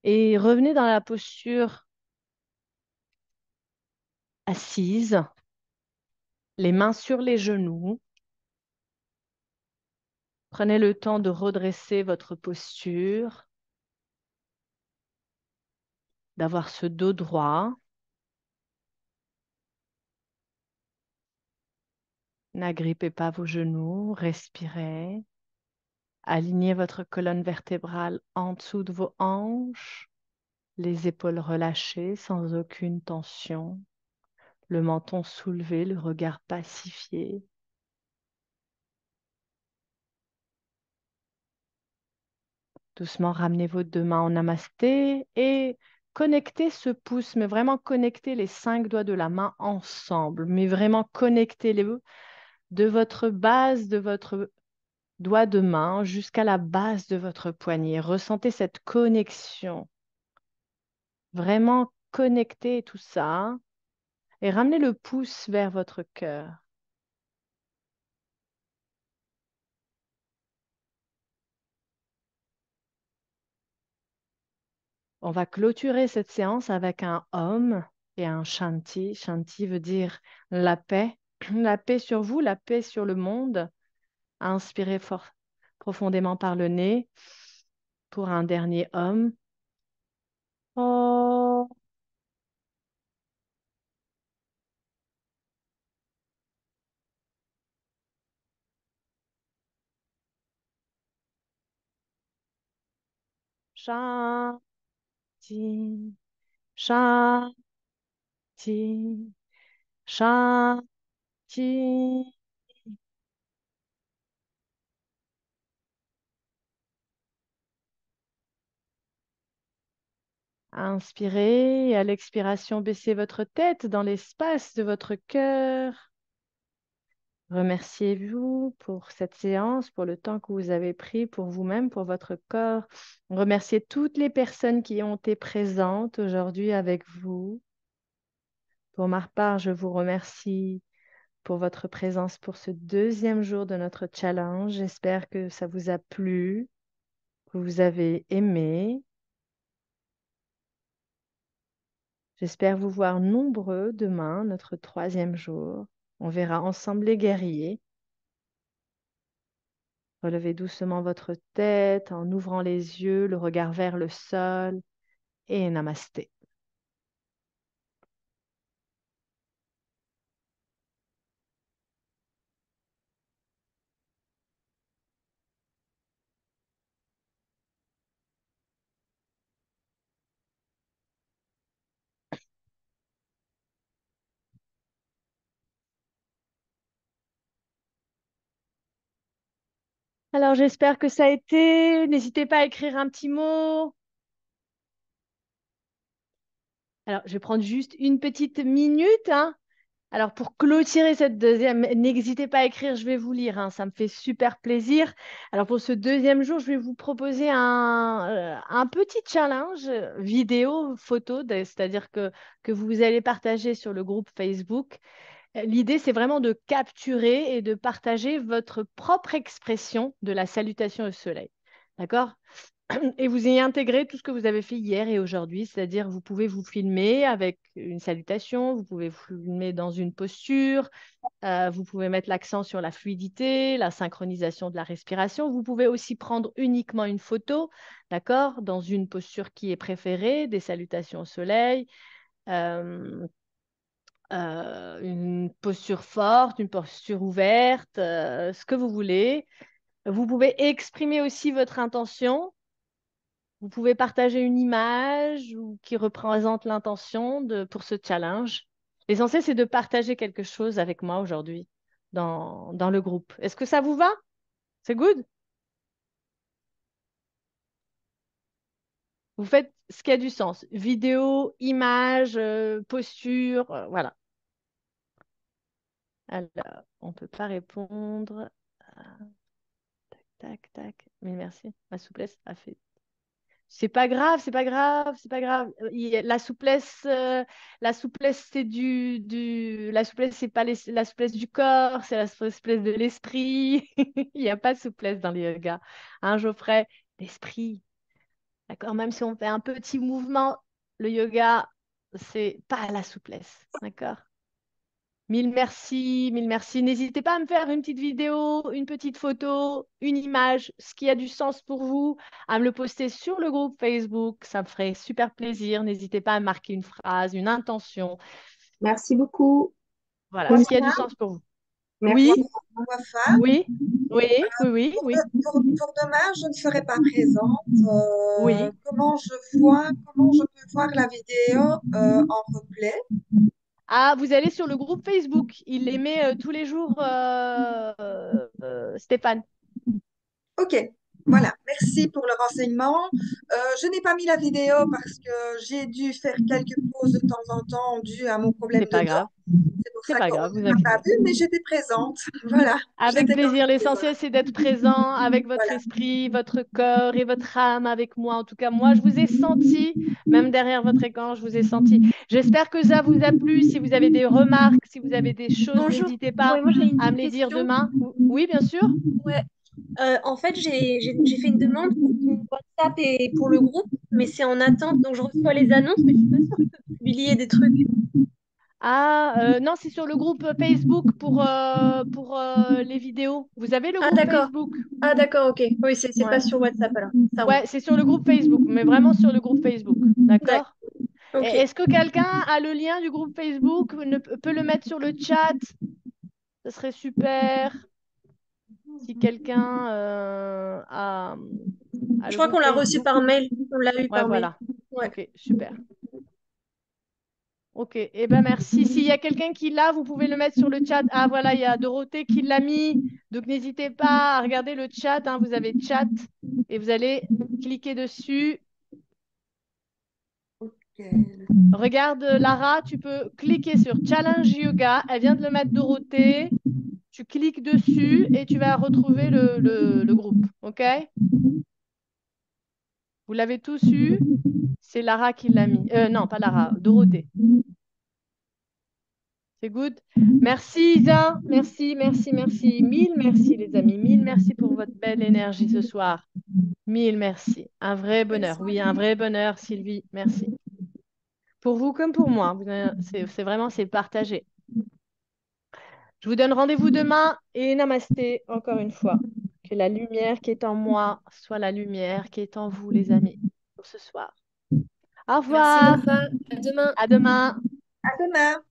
et revenez dans la posture assise, les mains sur les genoux. Prenez le temps de redresser votre posture, d'avoir ce dos droit. N'agrippez pas vos genoux, respirez. Alignez votre colonne vertébrale en dessous de vos hanches, les épaules relâchées sans aucune tension, le menton soulevé, le regard pacifié. Doucement ramenez vos deux mains en namasté et connectez ce pouce, mais vraiment connectez les 5 doigts de la main ensemble, mais vraiment connectez-les de votre base, de votre doigt de main jusqu'à la base de votre poignet. Ressentez cette connexion. Vraiment connectez tout ça et ramenez le pouce vers votre cœur. On va clôturer cette séance avec un Om et un Shanti. Shanti veut dire la paix. La paix sur vous, la paix sur le monde. Inspirez fort, profondément par le nez pour un dernier Om. Om. Shanti. Shanti. Shanti. Inspirez et à l'expiration, baissez votre tête dans l'espace de votre cœur. Remerciez-vous pour cette séance, pour le temps que vous avez pris pour vous-même, pour votre corps. Remerciez toutes les personnes qui ont été présentes aujourd'hui avec vous. Pour ma part, je vous remercie pour votre présence pour ce deuxième jour de notre challenge. J'espère que ça vous a plu, que vous avez aimé. J'espère vous voir nombreux demain, notre troisième jour. On verra ensemble les guerriers. Relevez doucement votre tête en ouvrant les yeux, le regard vers le sol et namasté. Alors j'espère que ça a été. N'hésitez pas à écrire un petit mot. Alors je vais prendre juste une petite minute, hein. Alors, pour clôturer cette deuxième, n'hésitez pas à écrire, je vais vous lire, hein, ça me fait super plaisir. Alors, pour ce deuxième jour, je vais vous proposer un petit challenge vidéo, photo, c'est-à-dire que vous allez partager sur le groupe Facebook. L'idée, c'est vraiment de capturer et de partager votre propre expression de la salutation au soleil. D'accord? et vous y intégrez tout ce que vous avez fait hier et aujourd'hui, c'est-à-dire vous pouvez vous filmer avec une salutation, vous pouvez vous filmer dans une posture, vous pouvez mettre l'accent sur la fluidité, la synchronisation de la respiration. Vous pouvez aussi prendre uniquement une photo, d'accord, dans une posture qui est préférée, des salutations au soleil, euh, une posture forte, une posture ouverte, ce que vous voulez. Vous pouvez exprimer aussi votre intention. Vous pouvez partager une image qui représente l'intention pour ce challenge. L'essentiel, c'est de partager quelque chose avec moi aujourd'hui dans le groupe. Est-ce que ça vous va? C'est good? Vous faites ce qui a du sens. Vidéo, image, posture, voilà. Alors, on ne peut pas répondre. Ah, tac, tac. Mais merci. Ma souplesse a fait. C'est pas grave, c'est pas grave, c'est pas grave. La souplesse, c'est la souplesse, c'est pas la souplesse du corps, c'est la souplesse de l'esprit. Il n'y a pas de souplesse dans le yoga. Hein, Geoffrey, l'esprit. D'accord? Même si on fait un petit mouvement, le yoga, c'est pas la souplesse. D'accord? Mille merci, mille merci. N'hésitez pas à me faire une petite vidéo, une petite photo, une image, ce qui a du sens pour vous, à me le poster sur le groupe Facebook. Ça me ferait super plaisir. N'hésitez pas à marquer une phrase, une intention.
Merci beaucoup.
Voilà,
Bonne
ce qui a du
soirée.
sens pour vous.
Merci.
Oui,
Wafa.
oui, oui, oui, oui, oui,
Pour demain, je ne serai pas présente.
oui.
Comment je peux voir la vidéo en replay?
Ah, vous allez sur le groupe Facebook. Il les met tous les jours, Stéphane.
Ok, voilà. Merci pour le renseignement. Je n'ai pas mis la vidéo parce que j'ai dû faire quelques pauses de temps en temps dû à mon problème
C'est
de
pas grave.
dos. C'est pour
C'est
ça
pas
qu'on
grave, vous
ne m'a pas
inquiétez.
vue, mais j'étais présente. Voilà,
Avec
j'étais quand
plaisir.
même présente.
L'essentiel, c'est d'être présent avec votre
Voilà.
esprit, votre corps et votre âme avec moi. En tout cas, moi, je vous ai senti, même derrière votre écran, je vous ai senti. J'espère que ça vous a plu. Si vous avez des remarques, si vous avez des choses,
Bonjour.
n'hésitez
Ouais,
pas
moi j'ai une
à me
petite
les dire
question.
demain. Oui, bien sûr.
Ouais. En fait, j'ai fait une demande pour mon WhatsApp et pour le groupe, mais c'est en attente. Donc je reçois les annonces, mais je suis pas sûre que je peux publier des trucs.
Ah, non, c'est sur le groupe Facebook pour les vidéos. Vous avez le
Ah
groupe
d'accord.
Facebook?
Ah d'accord, ok. Oui, c'est pas
Ouais.
sur WhatsApp alors. Ça roule.
Ouais, c'est sur le groupe Facebook, mais vraiment sur le groupe Facebook.
D'accord.
D'accord? Et
Ok.
est-ce que quelqu'un a le lien du groupe Facebook, peut le mettre sur le chat? Ce serait super si quelqu'un a
Je
le
crois
groupe
qu'on l'a reçu
Facebook.
par mail. On l'a eu
Ouais,
par mail.
voilà.
Ouais.
Ok, super. Ok, eh ben merci. S'il y a quelqu'un qui l'a, vous pouvez le mettre sur le chat. Ah voilà, il y a Dorothée qui l'a mis. Donc n'hésitez pas à regarder le chat, hein. Vous avez chat et vous allez cliquer dessus.
Ok.
Regarde Lara, tu peux cliquer sur Challenge Yoga. Elle vient de le mettre Dorothée. Tu cliques dessus et tu vas retrouver le groupe. OK? Vous l'avez tous eu? C'est Lara qui l'a mis. Non, pas Lara, Dorothée. C'est good. Merci Isa. Merci, merci, merci. Mille merci les amis. Mille merci pour votre belle énergie ce soir. Mille merci. Un vrai
Bonne
bonheur. Oui, un
soirée.
vrai bonheur, Sylvie. Merci. Pour vous comme pour moi. C'est vraiment, c'est partagé. Je vous donne rendez-vous demain et namasté encore une fois. Que la lumière qui est en moi soit la lumière qui est en vous, les amis, pour ce soir. Au
Merci
revoir.
Wafa. À demain.
À demain.
À demain.